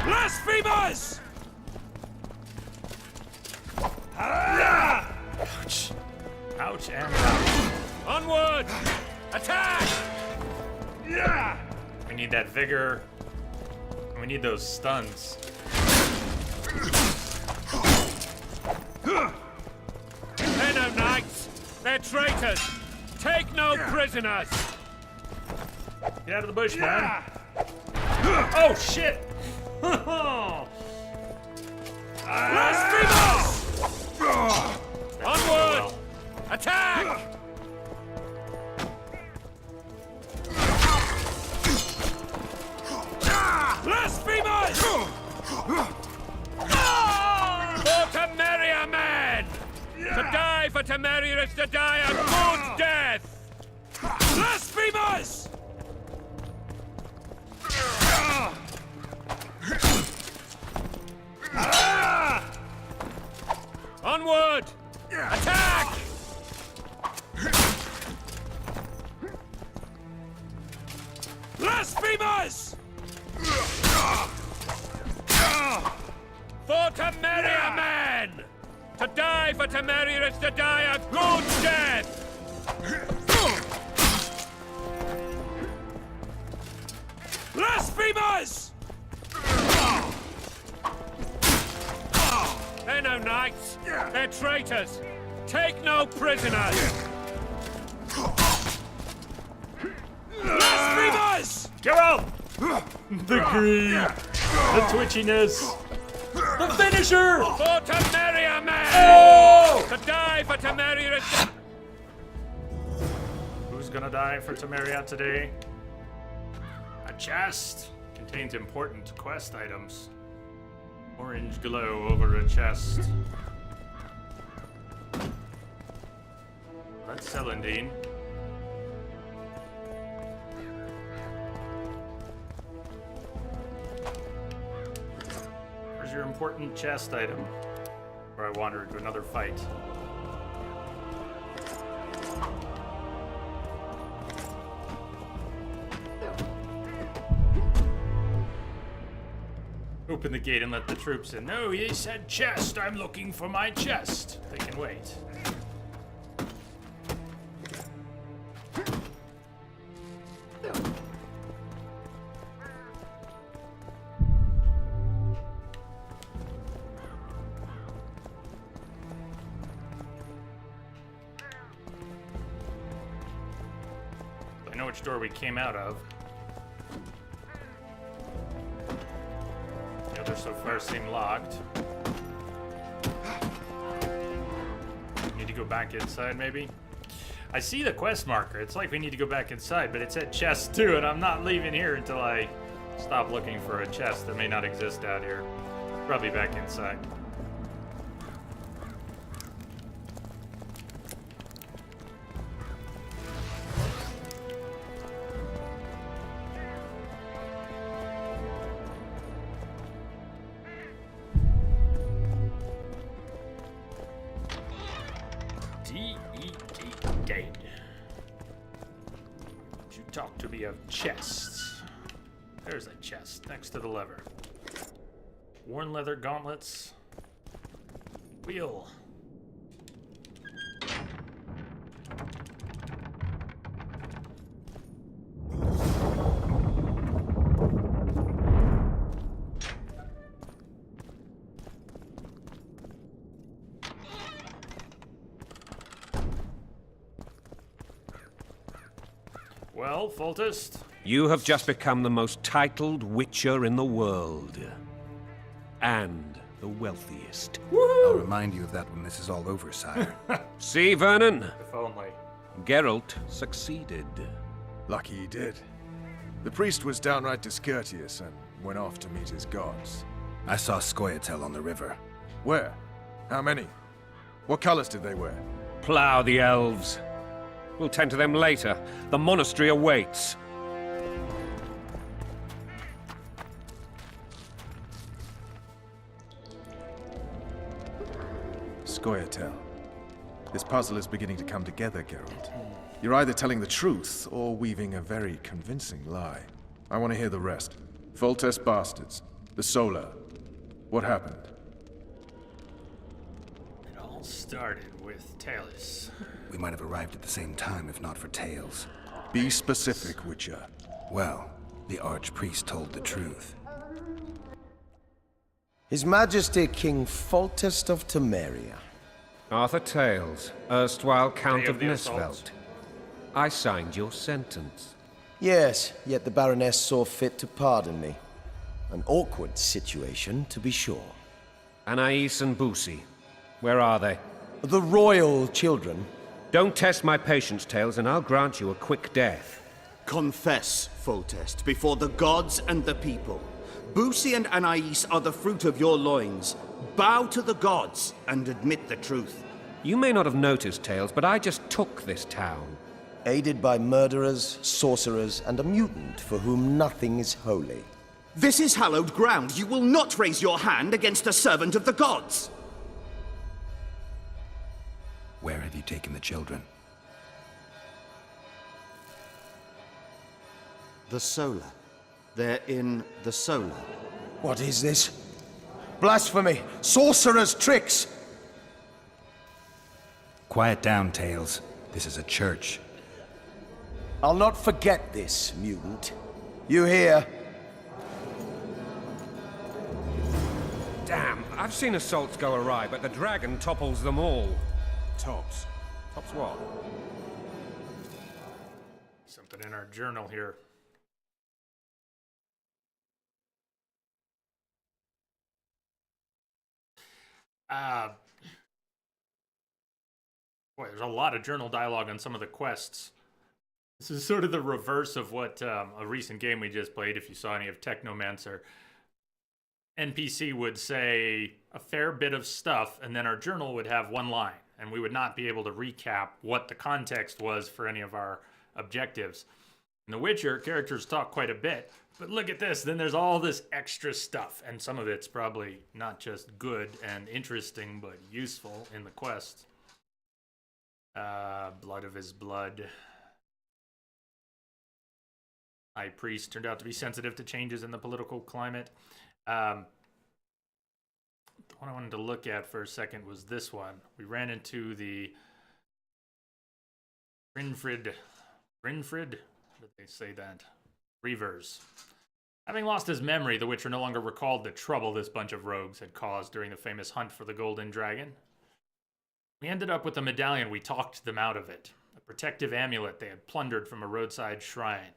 Blasphemers! Ouch. Ouch and ouch. Onward! Attack! We need that vigor. We need those stuns. They're no knights! They're traitors! Take no prisoners! Get out of the bush, man. Oh, shit! Blasphemers! Onward! Well. Attack! Blasphemers! For Temeria, man! To die for Temeria is to die a good death! Blasphemers! Onward! Attack! Blasphemers! For Temeria, man! To die for Temeria is to die a good death! Blasphemers! They're no knights. They're traitors. Take no prisoners. Blasphemers! Geralt! The greed. The twitchiness. The finisher! For Temeria, man! Oh! To die for Temeria is to... Who's gonna die for Temeria today? A chest contains important quest items. Orange glow over a chest. That's Celandine. Where's your important chest item? Where I wander into another fight. Open the gate and let the troops in. No, he said chest. I'm looking for my chest. They can wait. I know which door we came out of. The others so far seem locked. Need to go back inside, maybe? I see the quest marker. It's like we need to go back inside, but it said chest too, and I'm not leaving here until I stop looking for a chest that may not exist out here. Probably back inside. Dead. You talk to me of chests. There's a chest next to the lever. Worn leather gauntlets. Wheel. Well, Foltest? You have just become the most titled witcher in the world. And the wealthiest. I'll remind you of that when this is all over, sire. See, Vernon? If only. Geralt succeeded. Lucky he did. The priest was downright discourteous and went off to meet his gods. I saw Scoia'tael on the river. Where? How many? What colors did they wear? Plough the elves. We'll tend to them later. The monastery awaits. Scoia'tael. This puzzle is beginning to come together, Geralt. You're either telling the truth or weaving a very convincing lie. I want to hear the rest. Foltest bastards. The Solar. What happened? It all started with Talus. We might have arrived at the same time if not for Tales. Be specific, Witcher. Well, the Archpriest told the truth. His Majesty King Foltest of Temeria. Arthur Tales, erstwhile Count Day of of the assaults. Nesvelt. I signed your sentence. Yes, yet the Baroness saw fit to pardon me. An awkward situation, to be sure. Anais and Boussy, where are they? The royal children. Don't test my patience, Tales, and I'll grant you a quick death. Confess, Foltest, before the gods and the people. Boussy and Anais are the fruit of your loins. Bow to the gods and admit the truth. You may not have noticed, Tales, but I just took this town. Aided by murderers, sorcerers, and a mutant for whom nothing is holy. This is hallowed ground. You will not raise your hand against a servant of the gods. Where have you taken the children? The Solar. They're in the Solar. What is this? Blasphemy! Sorcerer's tricks! Quiet down, Tales. This is a church. I'll not forget this, mutant. You hear? Damn, I've seen assaults go awry, but the dragon topples them all. Tops. Tops what? Something in our journal here. Boy, there's a lot of journal dialogue on some of the quests. This is sort of the reverse of what a recent game we just played, if you saw any of Technomancer. NPC would say a fair bit of stuff, and then our journal would have one line, and we would not be able to recap what the context was for any of our objectives. In The Witcher, characters talk quite a bit, but look at this. Then there's all this extra stuff, and some of it's probably not just good and interesting, but useful in the quest. Blood of his blood. High priest turned out to be sensitive to changes in the political climate. The one I wanted to look at for a second was this one. We ran into the Grinfrid. Did they say that? Reavers. Having lost his memory, the Witcher no longer recalled the trouble this bunch of rogues had caused during the famous hunt for the Golden Dragon. We ended up with the medallion. We talked them out of it. A protective amulet they had plundered from a roadside shrine.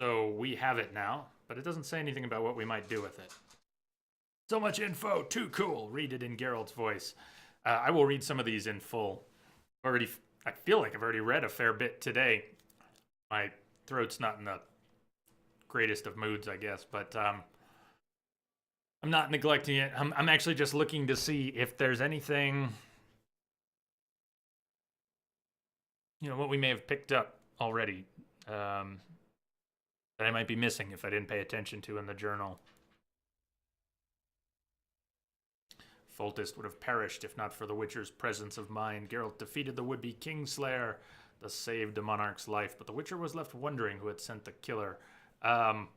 So we have it now, but it doesn't say anything about what we might do with it. So much info, too cool. Read it in Geralt's voice. I will read some of these in full. I feel like I've already read a fair bit today. My throat's not in the greatest of moods, I guess, but I'm not neglecting it. I'm actually just looking to see if there's anything, what we may have picked up already that I might be missing if I didn't pay attention to in the journal. Foltest would have perished if not for the Witcher's presence of mind. Geralt defeated the would-be Kingslayer, thus saved the monarch's life, but the Witcher was left wondering who had sent the killer. Are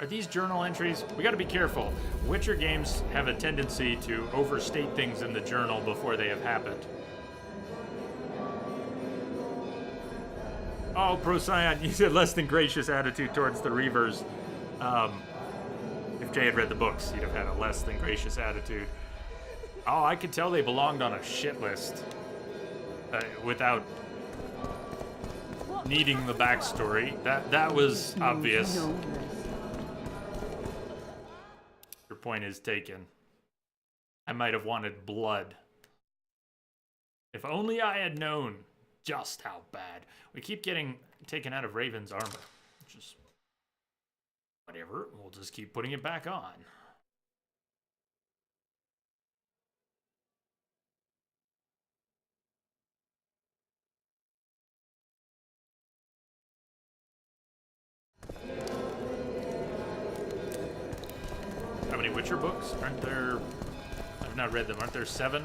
these journal entries? We got to be careful. Witcher games have a tendency to overstate things in the journal before they have happened. Oh, Procyon, you said less than gracious attitude towards the Reavers. If Jay had read the books, he'd have had a less than gracious attitude. Oh, I could tell they belonged on a shit list without needing the backstory. That was obvious. Your point is taken. I might have wanted blood. If only I had known just how bad. We keep getting taken out of Raven's armor, which is whatever. We'll just keep putting it back on. How many Witcher books? Aren't there? I've not read them. Aren't there 7?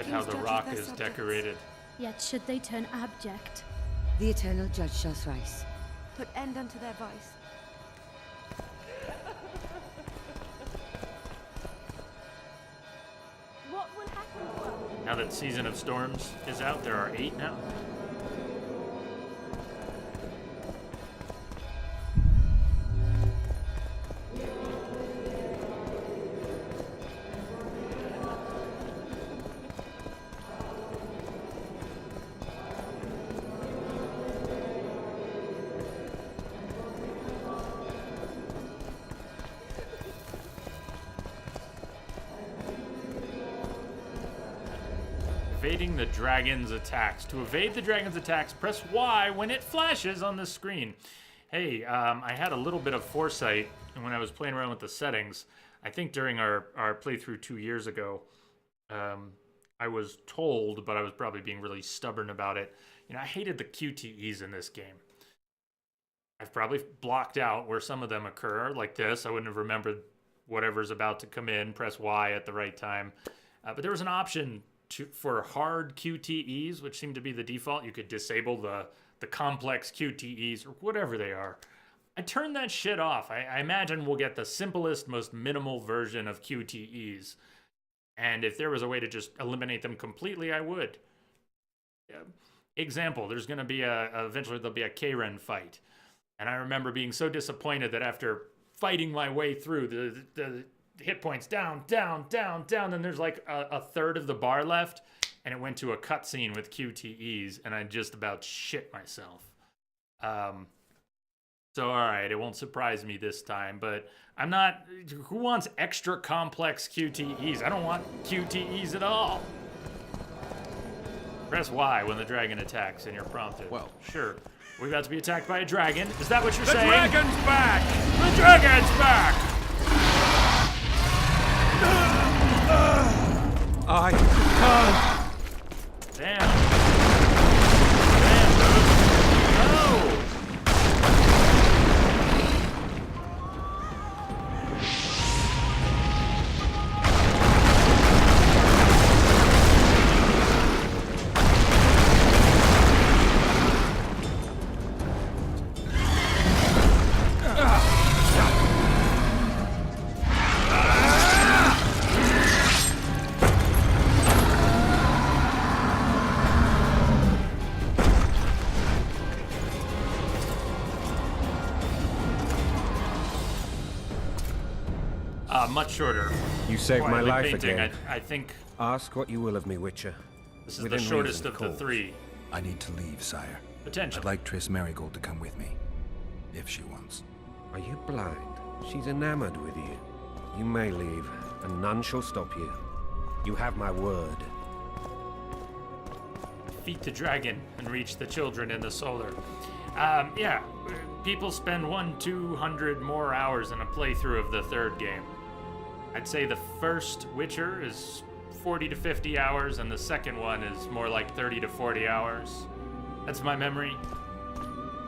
How the rock is decorated. Yet should they turn abject, the eternal judge shall thrice. Put end unto their vice. What will happen to us? Now that Season of Storms is out, there are 8 now. Evading the dragon's attacks. To evade the dragon's attacks, press Y when it flashes on the screen. Hey, I had a little bit of foresight when I was playing around with the settings. I think during our playthrough 2 years ago, I was told, but I was probably being really stubborn about it. I hated the QTEs in this game. I've probably blocked out where some of them occur, like this. I wouldn't have remembered whatever's about to come in, press Y at the right time. But there was an option for hard QTEs, which seemed to be the default. You could disable the complex QTEs or whatever they are. I turned that shit off. I imagine we'll get the simplest, most minimal version of QTEs. And if there was a way to just eliminate them completely, I would. Example, there's going to be eventually there'll be a Karen fight. And I remember being so disappointed that after fighting my way through, the hit points down, then there's like a third of the bar left, and it went to a cutscene with QTEs, and I just about shit myself. So, alright, it won't surprise me this time, but I'm not... Who wants extra complex QTEs? I don't want QTEs at all. Press Y when the dragon attacks and you're prompted. Well, sure. We're about to be attacked by a dragon. Is that what you're saying? The dragon's back! The dragon's back! I can't. Damn. Damn, bro. No! Much shorter. You saved my life painting. again. I think Ask what you will of me, Witcher. this is Within the shortest reason, of the three. I need to leave, sire. Potential. I'd like Triss Merigold to come with me, if she wants. Are you blind? She's enamored with you. You may leave, and none shall stop you. You have my word. Defeat the dragon and reach the children in the solar. Yeah, people spend 200 more hours in a playthrough of the third game. I'd say the first Witcher is 40 to 50 hours, and the second one is more like 30 to 40 hours. That's my memory.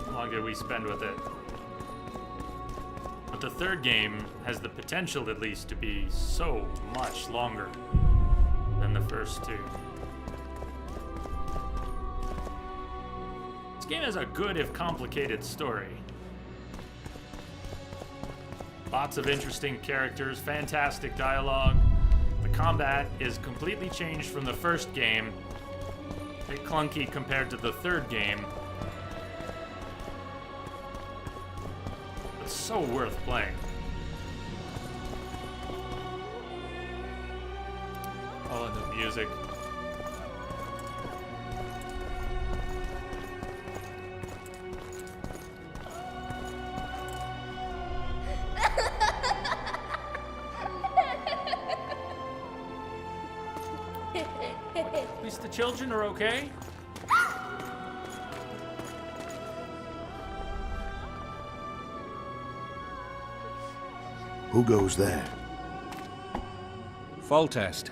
How long did we spend with it? But the third game has the potential, at least, to be so much longer than the first two. This game has a good, if complicated, story. Lots of interesting characters, fantastic dialogue. The combat is completely changed from the first game. A bit clunky compared to the third game. It's so worth playing. All in the music. At least the children are okay. Who goes there? Foltest.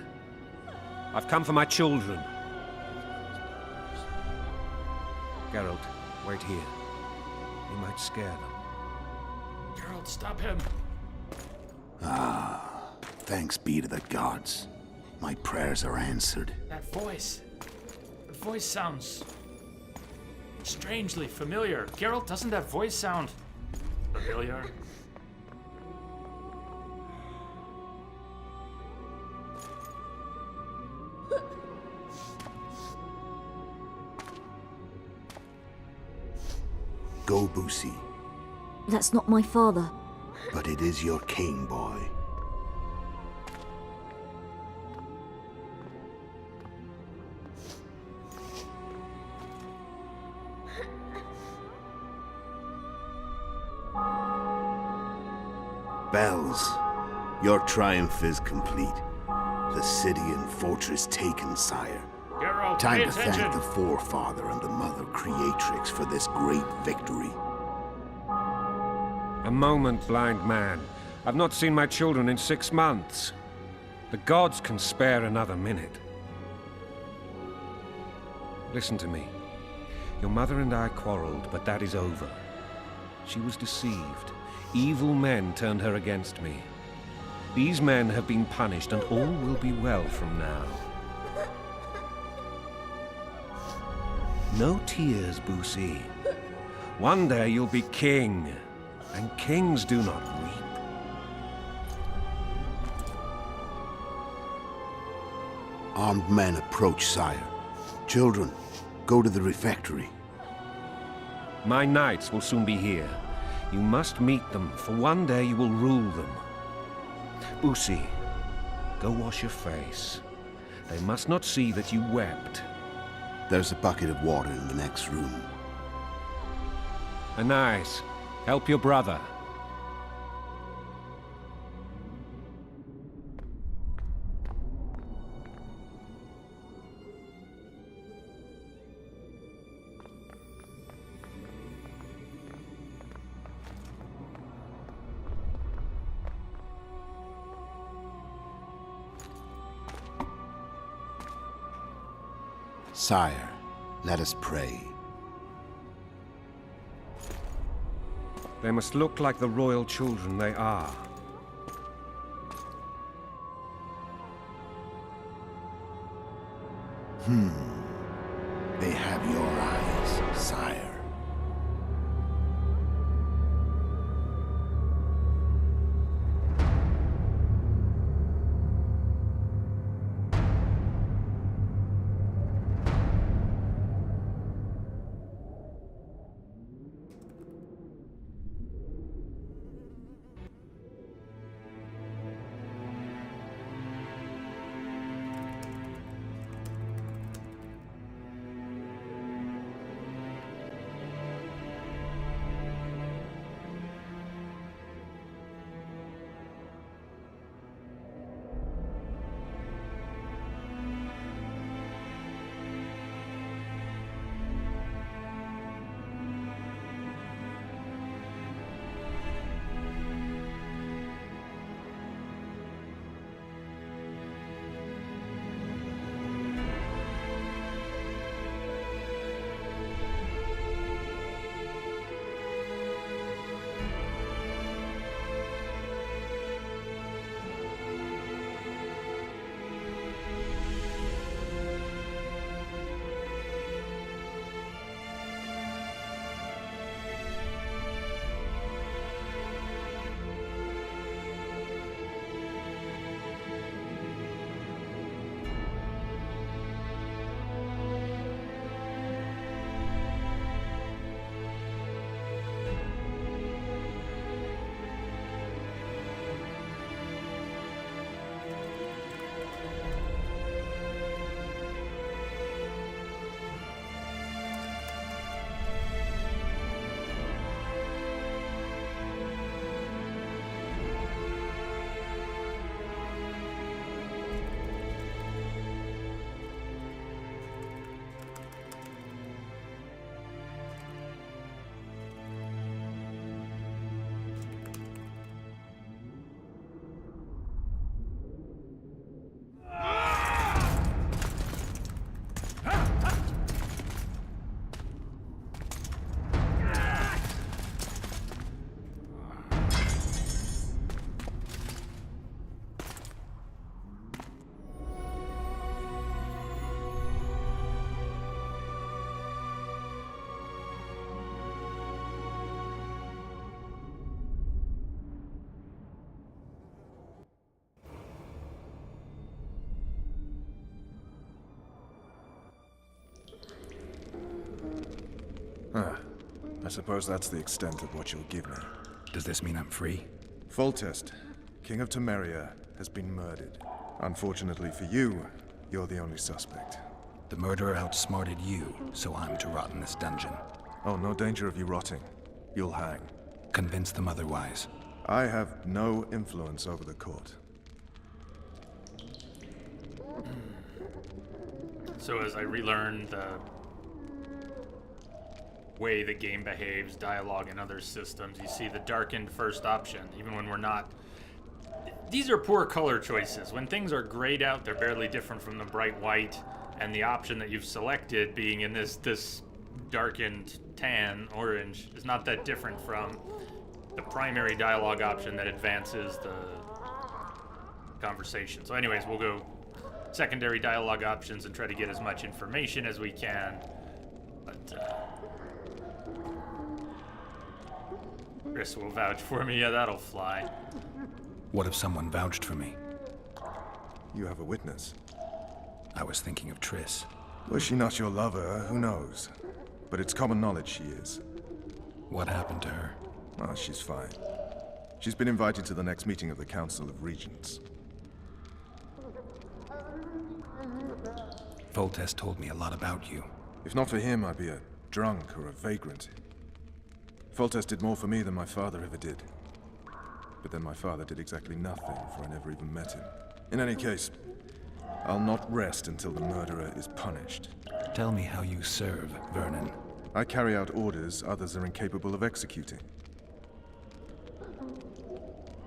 I've come for my children. Geralt, wait here. You might scare them. Geralt, stop him. Ah, thanks be to the gods. My prayers are answered. That voice. The voice sounds strangely familiar. Geralt, doesn't that voice sound familiar? Go, Boosie. That's not my father. But it is your king, boy. Bells, your triumph is complete. The city and fortress taken, sire. Geralt, Time pay to attention. thank the forefather and the mother creatrix for this great victory. A moment, blind man. I've not seen my children in 6 months. The gods can spare another minute. Listen to me. Your mother and I quarreled, but that is over. She was deceived. Evil men turned her against me. These men have been punished, and all will be well from now. No tears, Boosie. One day you'll be king, and kings do not weep. Armed men approach, sire. Children, go to the refectory. My knights will soon be here. You must meet them, for one day you will rule them. Boosie, go wash your face. They must not see that you wept. There's a bucket of water in the next room. Anais, Help your brother. Sire, let us pray. They must look like the royal children they are. They have your eyes, sire. I suppose that's the extent of what you'll give me. Does this mean I'm free? Foltest, King of Temeria, has been murdered. Unfortunately for you, you're the only suspect. The murderer outsmarted you, so I'm to rot in this dungeon. Oh, no danger of you rotting. You'll hang. Convince them otherwise. I have no influence over the court. So as I relearn the way the game behaves, dialogue, and other systems, you see the darkened first option, even when we're not. These are poor color choices. When things are grayed out, they're barely different from the bright white, and the option that you've selected being in this darkened tan orange is not that different from the primary dialogue option that advances the conversation. So anyways, we'll go secondary dialogue options and try to get as much information as we can. But Chris will vouch for me. Yeah, that'll fly. What if someone vouched for me? You have a witness. I was thinking of Triss. Was she not your lover? Who knows? But it's common knowledge she is. What happened to her? Oh, she's fine. She's been invited to the next meeting of the Council of Regents. Foltest told me a lot about you. If not for him, I'd be a drunk or a vagrant. Foltest did more for me than my father ever did. But then my father did exactly nothing, for I never even met him. In any case, I'll not rest until the murderer is punished. Tell me how you serve, Vernon. I carry out orders others are incapable of executing.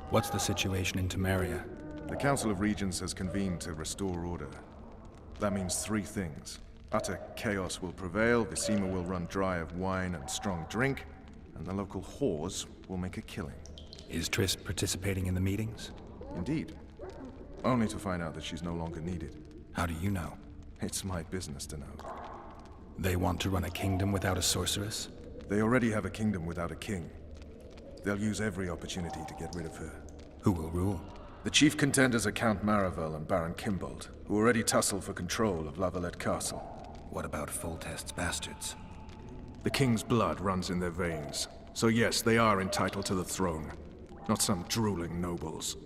What's the situation in Temeria? The Council of Regents has convened to restore order. That means three things. Utter chaos will prevail, Visima will run dry of wine and strong drink, and the local whores will make a killing. Is Triss participating in the meetings? Indeed. Only to find out that she's no longer needed. How do you know? It's my business to know. They want to run a kingdom without a sorceress? They already have a kingdom without a king. They'll use every opportunity to get rid of her. Who will rule? The chief contenders are Count Maravel and Baron Kimbold, who already tussle for control of Lavalette Castle. What about Foltest's bastards? The king's blood runs in their veins. So yes, they are entitled to the throne. Not some drooling nobles.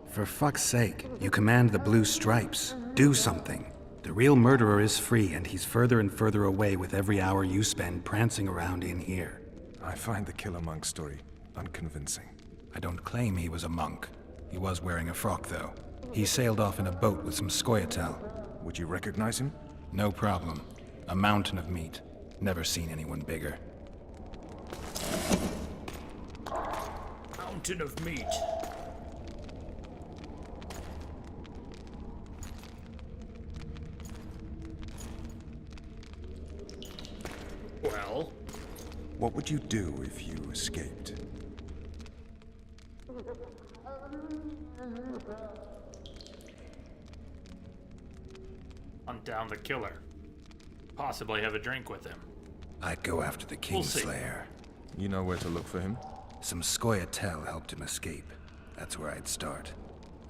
For fuck's sake, you command the Blue Stripes. Do something. The real murderer is free, and he's further and further away with every hour you spend prancing around in here. I find the Killer Monk story unconvincing. I don't claim he was a monk. He was wearing a frock, though. He sailed off in a boat with some Scoia'tael. Would you recognize him? No problem. A mountain of meat. Never seen anyone bigger. Mountain of meat. Well? What would you do if you escaped? Hunt down the killer. Possibly have a drink with him. I'd go after the Kingslayer. You know where to look for him? Some Scoia'tael helped him escape. That's where I'd start.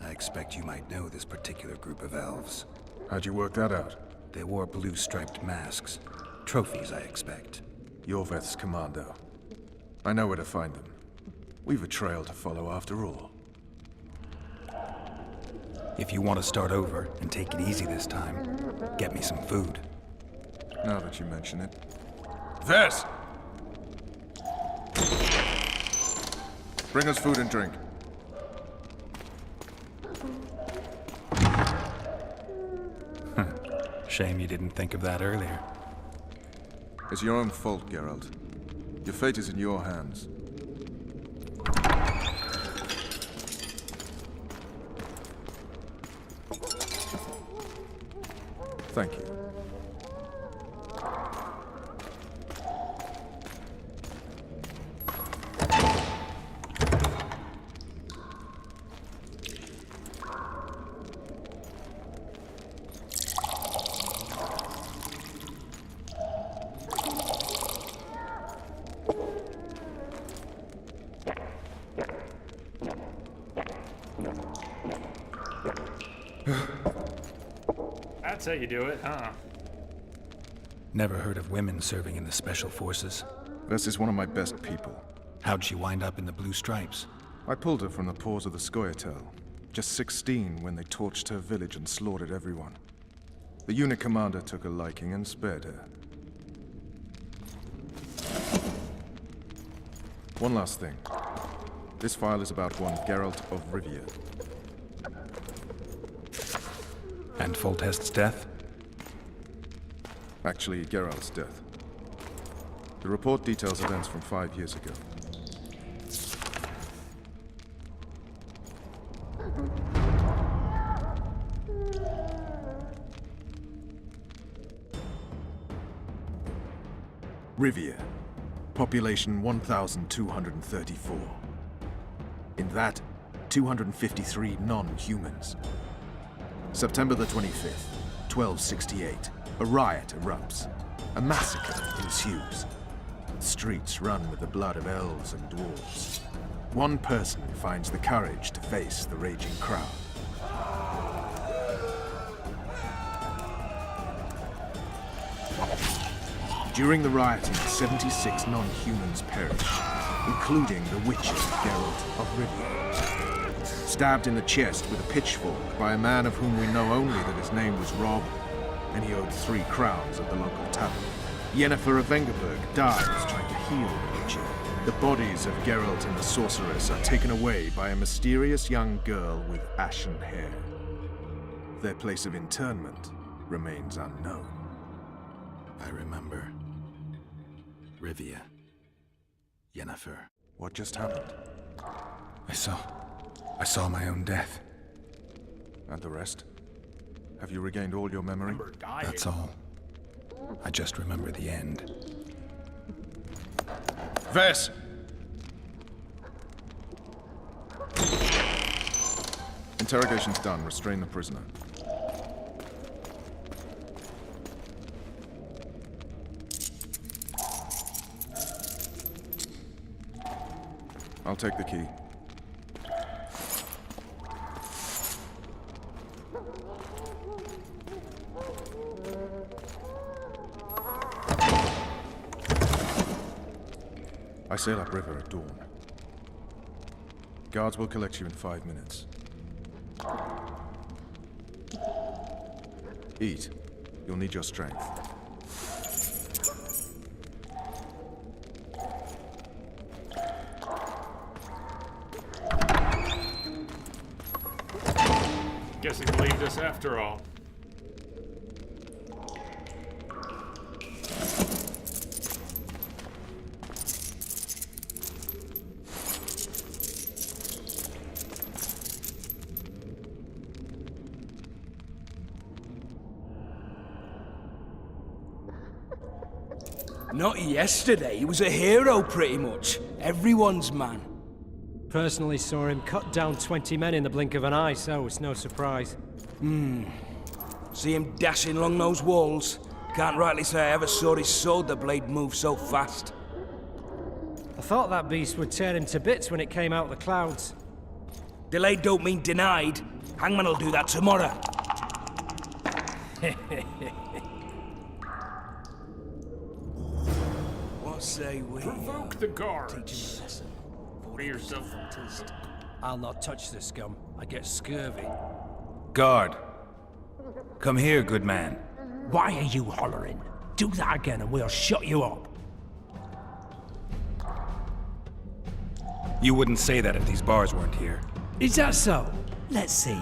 I expect you might know this particular group of elves. How'd you work that out? They wore blue-striped masks. Trophies, I expect. Yorveth's commando. I know where to find them. We've a trail to follow after all. If you want to start over and take it easy this time, get me some food. Now that you mention it. Vess! Bring us food and drink. Shame you didn't think of that earlier. It's your own fault, Geralt. Your fate is in your hands. Thank you. That's how you do it, huh? Never heard of women serving in the Special Forces. Vess is one of my best people. How'd she wind up in the Blue Stripes? I pulled her from the paws of the Scoia'tael. Just 16 when they torched her village and slaughtered everyone. The unit commander took a liking and spared her. One last thing. This file is about one Geralt of Rivia. And Foltest's death? Actually, Geralt's death. The report details events from 5 years ago. Rivia. Population 1,234. In that, 253 non-humans. September the 25th, 1268. A riot erupts. A massacre ensues. The streets run with the blood of elves and dwarves. One person finds the courage to face the raging crowd. During the rioting, 76 non-humans perished, including the witcher Geralt of Rivia. Stabbed in the chest with a pitchfork by a man of whom we know only that his name was Rob, and he owed 3 crowns at the local tavern. Yennefer of Vengerberg dies trying to heal the Witcher. The bodies of Geralt and the Sorceress are taken away by a mysterious young girl with ashen hair. Their place of internment remains unknown. I remember. Rivia. Yennefer. What just happened? I saw my own death. And the rest? Have you regained all your memory? That's all. I just remember the end. Vess! Interrogation's done. Restrain the prisoner. I'll take the key. I sail upriver at dawn. Guards will collect you in 5 minutes. Eat. You'll need your strength. Guess he believed us after all. Not yesterday, he was a hero pretty much. Everyone's man. Personally saw him cut down 20 men in the blink of an eye, so it's no surprise. See him dashing along those walls? Can't rightly say I ever saw his sword the blade move so fast. I thought that beast would tear him to bits when it came out of the clouds. Delayed don't mean denied. Hangman will do that tomorrow. What say we provoke the guards? Teach him a lesson. Free yourself from taste. I'll not touch this scum. I get scurvy. Guard! Come here, good man. Why are you hollering? Do that again and we'll shut you up. You wouldn't say that if these bars weren't here. Is that so? Let's see.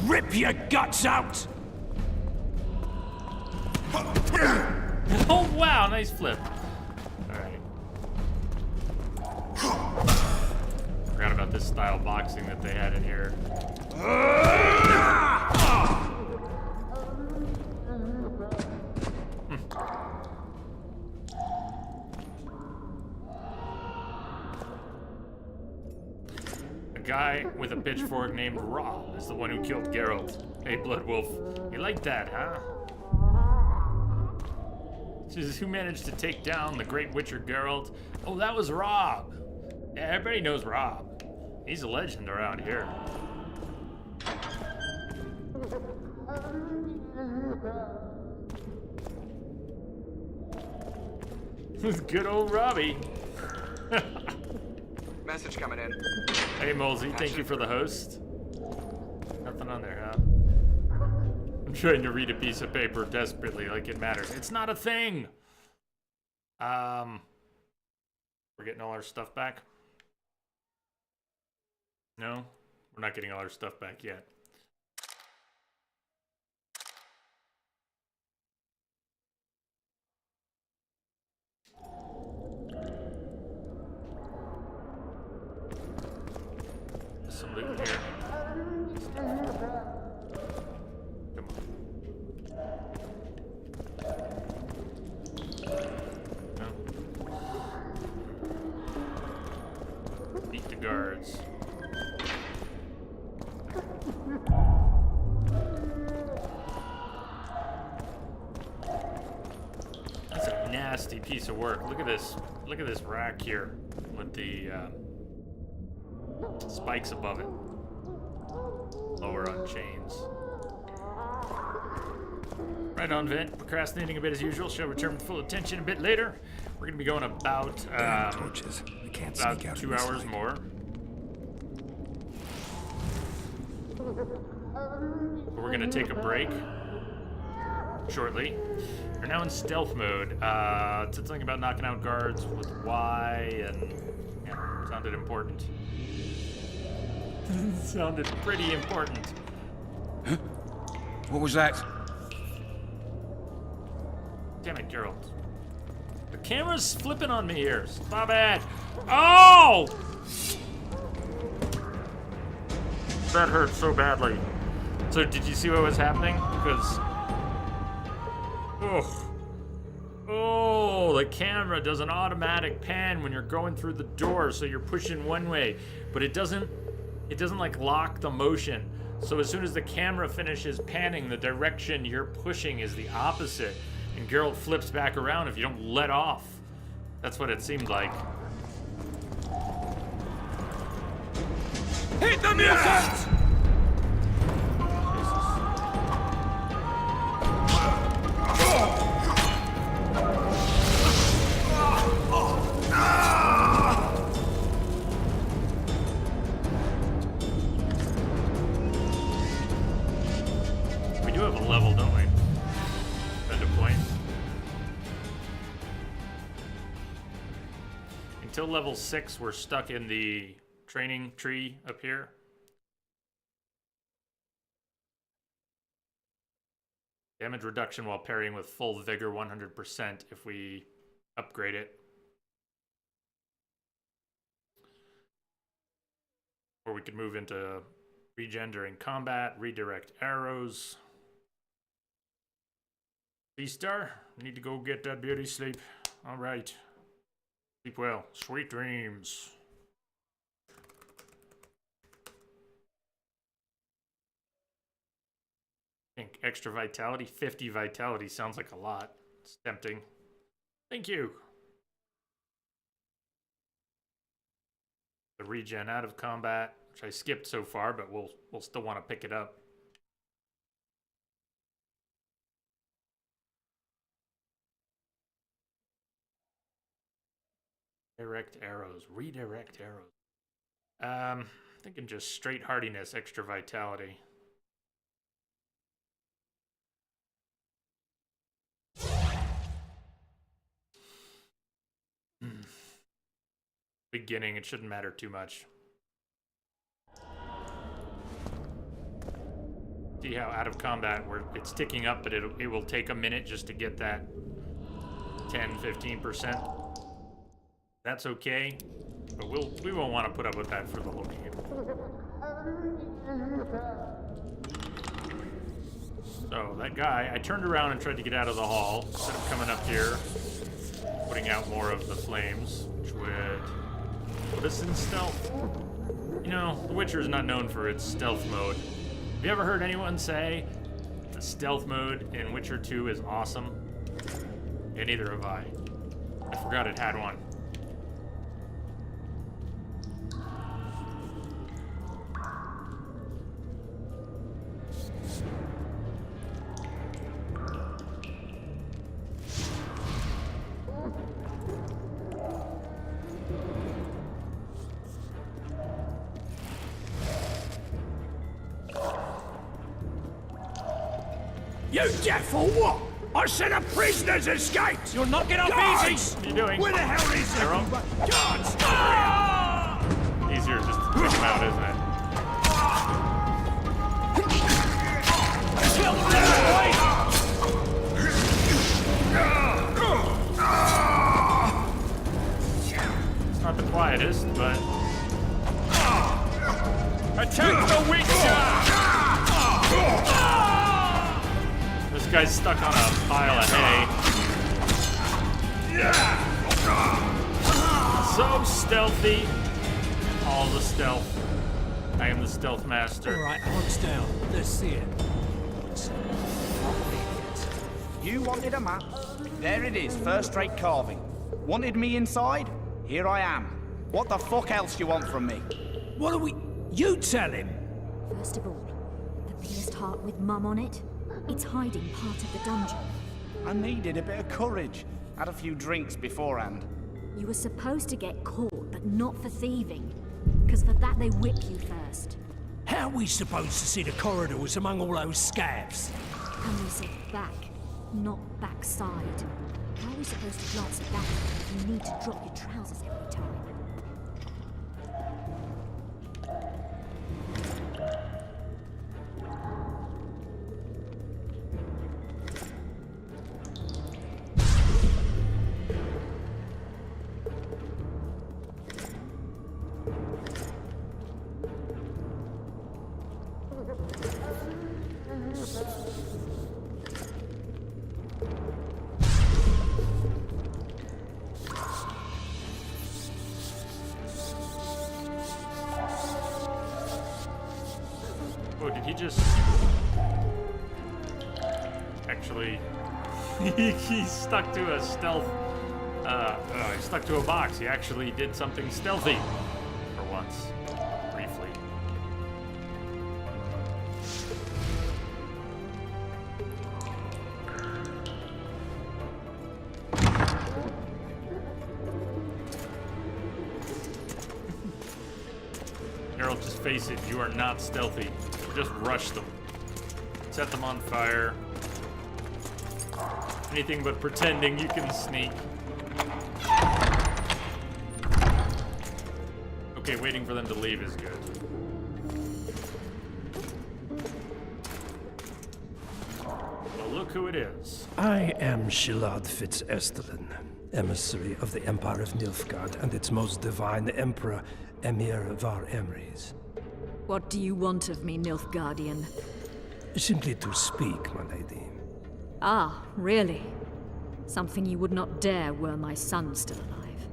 Rip your guts out! Oh wow, nice flip. Alright. Forgot about this style boxing that they had in here. A guy with a pitchfork named Rob is the one who killed Geralt. Hey, Blood Wolf, you like that, huh? This is who managed to take down the Great Witcher Geralt. Oh, that was Rob. Yeah, everybody knows Rob. He's a legend around here. Good old Robbie. Message coming in. Hey, Molesy, thank you for the host. Nothing on there, huh? I'm trying to read a piece of paper desperately like it matters. It's not a thing! We're getting all our stuff back? No? We're not getting all our stuff back yet. There's some loot in here. Come on. No. Beat the guards. That's a nasty piece of work. Look at this. Look at this rack here with the spikes above it. Lower on chains. Right on, Vent. Procrastinating a bit as usual. Shall return with full attention a bit later. We're gonna be going about torches. I can't about sneak out 2 hours more. But we're gonna take a break shortly. We're now in stealth mode. It said something about knocking out guards with Y, and yeah, sounded important. Sounded pretty important. Huh? What was that? Damn it, Geralt. The camera's flipping on me here. Stop it. Oh! That hurt so badly. So did you see what was happening? Because... Oh, the camera does an automatic pan when you're going through the door, so you're pushing one way, but it doesn't like lock the motion. So as soon as the camera finishes panning, the direction you're pushing is the opposite. And Geralt flips back around if you don't let off. That's what it seemed like. Hit the mutants! We do have a level, don't we? Spend a point. Until level 6, we're stuck in the training tree up here. Damage reduction while parrying with full vigor 100% if we upgrade it. Or we could move into regen during combat, redirect arrows. C-Star, need to go get that beauty sleep. All right. Sleep well. Sweet dreams. I think extra vitality, 50 vitality sounds like a lot. It's tempting. Thank you. The regen out of combat, which I skipped so far, but we'll still want to pick it up. Direct arrows, redirect arrows. Thinking just straight hardiness, extra vitality. Beginning, it shouldn't matter too much. See how out of combat where it's ticking up, but it will take a minute just to get that 10-15%. That's okay, but we won't want to put up with that for the whole game. So that guy, I turned around and tried to get out of the hall instead of coming up here, putting out more of the flames, which would put us in stealth. You know, The Witcher is not known for its stealth mode. Have you ever heard anyone say the stealth mode in Witcher 2 is awesome? Yeah, neither have I. I forgot it had one. You deaf or what? I said a prisoner's escaped! You're knocking off easy! What are you doing? Where the hell is he? Guards! Easier just to push him out, isn't it? Kill them, It's not the quietest, but... Attack the weak guy! This guy's stuck on a pile of hay. So stealthy. All the stealth. I am the stealth master. All right, hold down. Let's see it. You wanted a map? There it is, first-rate carving. Wanted me inside? Here I am. What the fuck else do you want from me? What are we... You tell him! First of all, the pierced heart with Mum on it. It's hiding part of the dungeon. I needed a bit of courage. Had a few drinks beforehand. You were supposed to get caught, but not for thieving. Because for that they whip you first. How are we supposed to see the corridors among all those scabs? And we said back, not backside. How are we supposed to glance at that if you need to drop your trousers every time? Oh, did he just... Actually... he stuck to a stealth... he stuck to a box. He actually did something stealthy. For once. Briefly. Geralt, just face it. You are not stealthy. Just rush them. Set them on fire. Anything but pretending you can sneak. Okay, waiting for them to leave is good. Well, look who it is. I am Shilad Fitz-Estelin, emissary of the Empire of Nilfgaard and its most divine emperor, Emir Var Emrys. What do you want of me, Nilfgaardian? Simply to speak, my lady. Ah, really? Something you would not dare were my son still alive.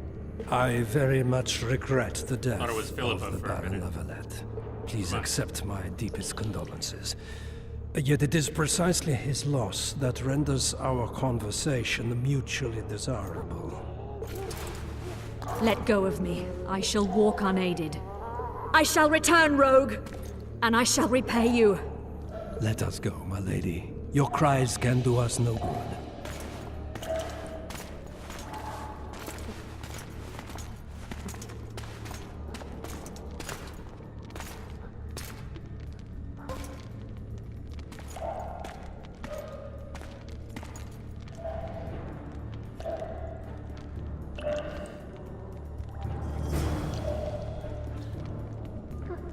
I very much regret the death Thought it was Philippa of the for a Baron minute. Lavalette. Please accept my deepest condolences. Yet it is precisely his loss that renders our conversation mutually desirable. Let go of me. I shall walk unaided. I shall return, rogue, and I shall repay you. Let us go, my lady. Your cries can do us no good.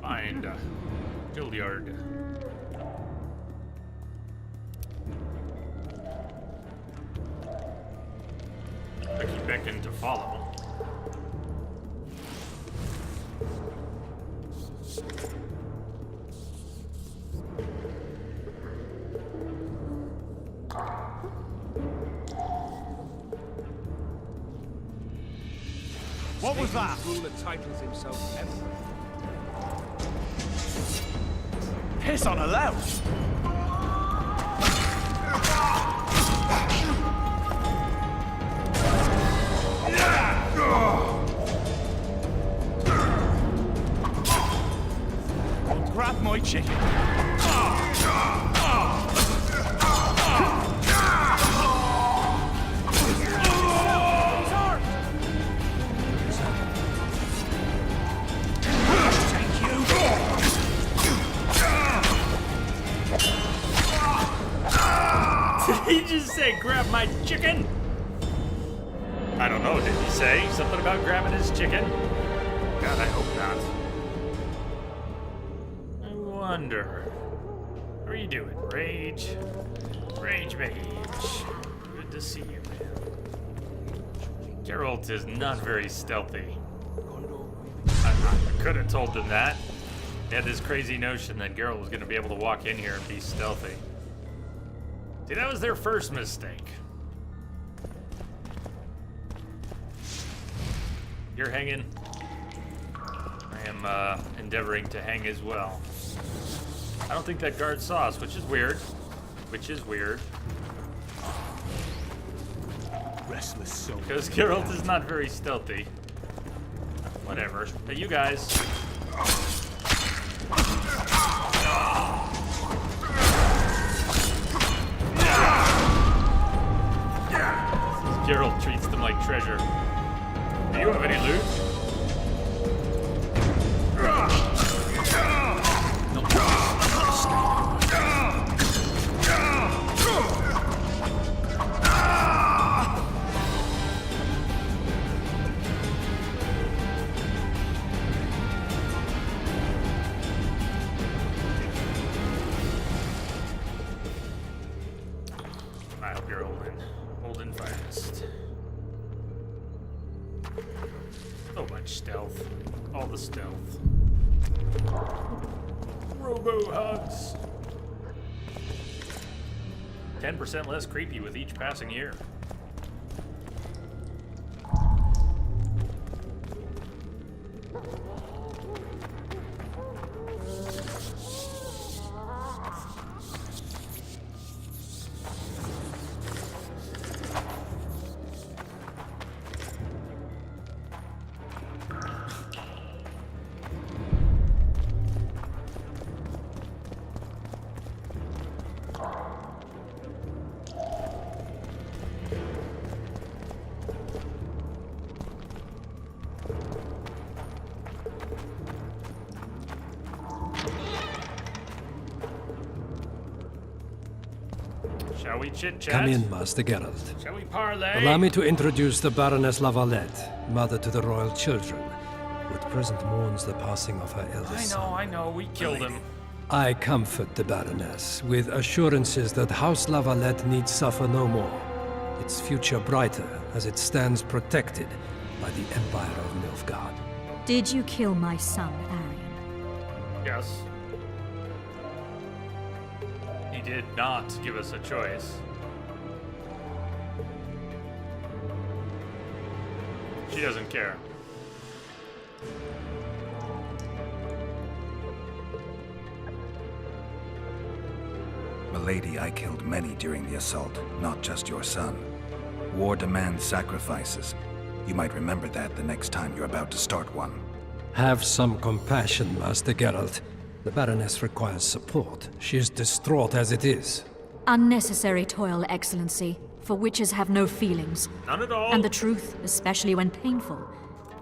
Find Gilliard. Becky beckoned to follow. What was that? Ruler titles himself emperor. Piss on a louse. Grab my chicken. Did he just say, grab my chicken? I don't know, did he say something about grabbing his chicken? God, I hope not. I wonder. How are you doing, Rage? Rage Mage. Good to see you, man. Geralt is not very stealthy. I could have told him that. He had this crazy notion that Geralt was going to be able to walk in here and be stealthy. See, that was their first mistake. You're hanging. I am endeavoring to hang as well. I don't think that guard saw us, which is weird. Restless soul. Because Geralt is not very stealthy. Whatever. Hey, you guys. Geralt treats them like treasure. Do you have any loot? I hope you're old and fast. So much stealth. All the stealth. Robo hugs. 10% less creepy with each passing year. Shall we chit-chat? Come in, Master Geralt. Shall we parlay? Allow me to introduce the Baroness Lavalette, mother to the royal children, who at present mourns the passing of her eldest son. I know, we killed him. I comfort the Baroness with assurances that House Lavalette need suffer no more, its future brighter as it stands protected by the Empire of Nilfgaard. Did you kill my son, Arion? Yes. He did not give us a choice. She doesn't care. Milady, I killed many during the assault, not just your son. War demands sacrifices. You might remember that the next time you're about to start one. Have some compassion, Master Geralt. The Baroness requires support. She is distraught as it is. Unnecessary toil, Excellency, for witches have no feelings. None at all. And the truth, especially when painful,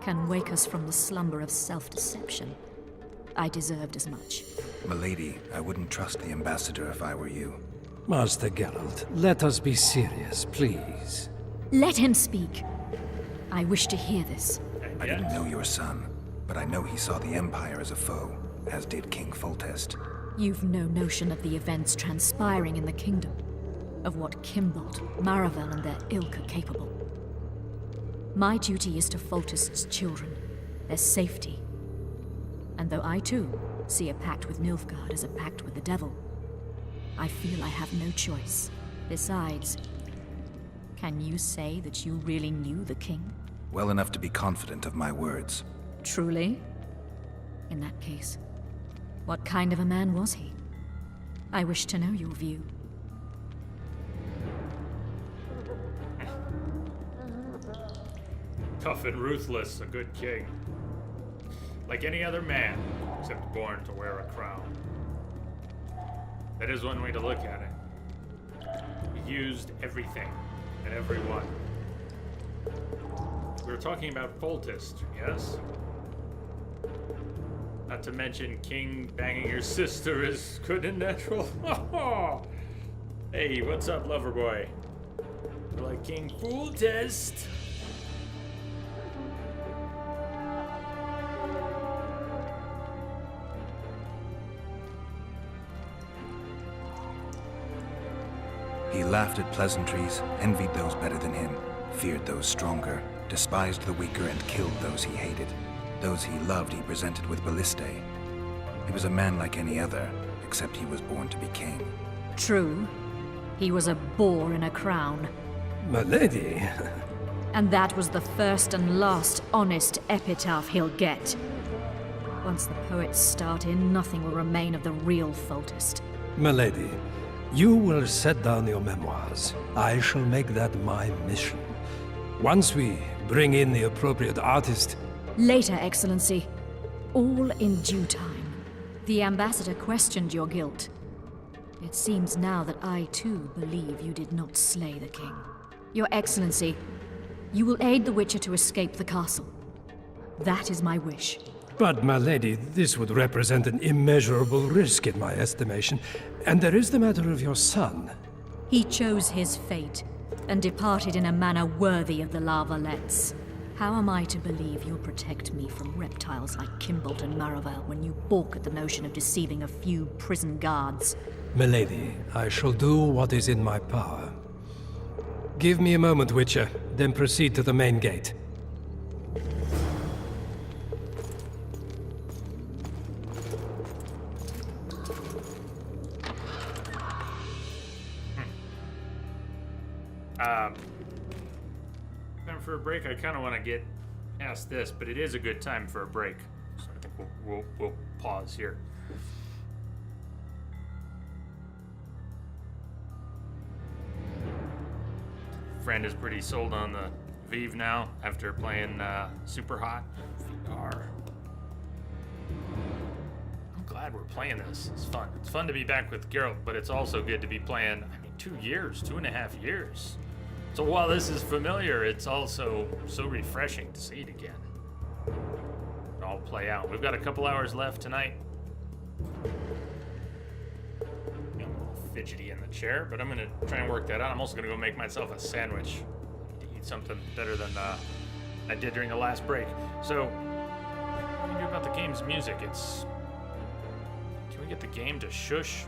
can wake us from the slumber of self-deception. I deserved as much. Milady, I wouldn't trust the ambassador if I were you. Master Geralt, let us be serious, please. Let him speak. I wish to hear this. I didn't know your son, but I know he saw the Empire as a foe, as did King Foltest. You've no notion of the events transpiring in the kingdom, of what Kimbolt, Maravel, and their ilk are capable. My duty is to Foltest's children, their safety. And though I too see a pact with Nilfgaard as a pact with the devil, I feel I have no choice. Besides, can you say that you really knew the king? Well enough to be confident of my words. Truly? In that case, what kind of a man was he? I wish to know your view. Tough and ruthless, a good king. Like any other man, except born to wear a crown. That is one way to look at it. He used everything and everyone. We were talking about Foltest, yes? Not to mention King banging your sister is good and natural. Hey, what's up, lover boy? You're like King Foltest. He laughed at pleasantries, envied those better than him, feared those stronger, despised the weaker, and killed those he hated. Those he loved he presented with ballistae. He was a man like any other, except he was born to be king. True. He was a boar in a crown. Milady. And that was the first and last honest epitaph he'll get. Once the poets start in, nothing will remain of the real Foltest. Milady, you will set down your memoirs. I shall make that my mission. Once we bring in the appropriate artist... Later, Excellency. All in due time. The ambassador questioned your guilt. It seems now that I too believe you did not slay the king. Your Excellency, you will aid the Witcher to escape the castle. That is my wish. But, my lady, this would represent an immeasurable risk in my estimation. And there is the matter of your son. He chose his fate, and departed in a manner worthy of the Lavalettes. How am I to believe you'll protect me from reptiles like Kimbolt and Maravel when you balk at the notion of deceiving a few prison guards? Milady, I shall do what is in my power. Give me a moment, Witcher, then proceed to the main gate. Time for a break. I kind of want to get past this, but it is a good time for a break. So I think we'll pause here. Friend is pretty sold on the Vive now after playing Super Hot VR. I'm glad we're playing this. It's fun. It's fun to be back with Geralt, but it's also good to be playing, 2.5 years. So while this is familiar, it's also so refreshing to see it again. It all play out. We've got a couple hours left tonight. I'm a little fidgety in the chair, but I'm gonna try and work that out. I'm also gonna go make myself a sandwich to eat something better than I did during the last break. So, what do you do about the game's music? Can we get the game to shush?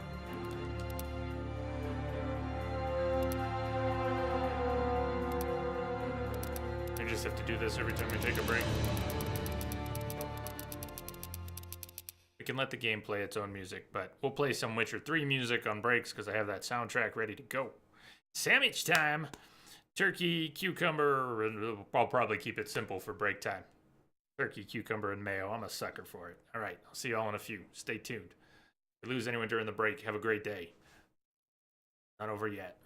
We just have to do this every time we take a break. We can let the game play its own music, but we'll play some Witcher 3 music on breaks because I have that soundtrack ready to go. Sandwich time! Turkey, cucumber, I'll probably keep it simple for break time. Turkey, cucumber, and mayo. I'm a sucker for it. All right, I'll see you all in a few. Stay tuned. If you lose anyone during the break, have a great day. Not over yet.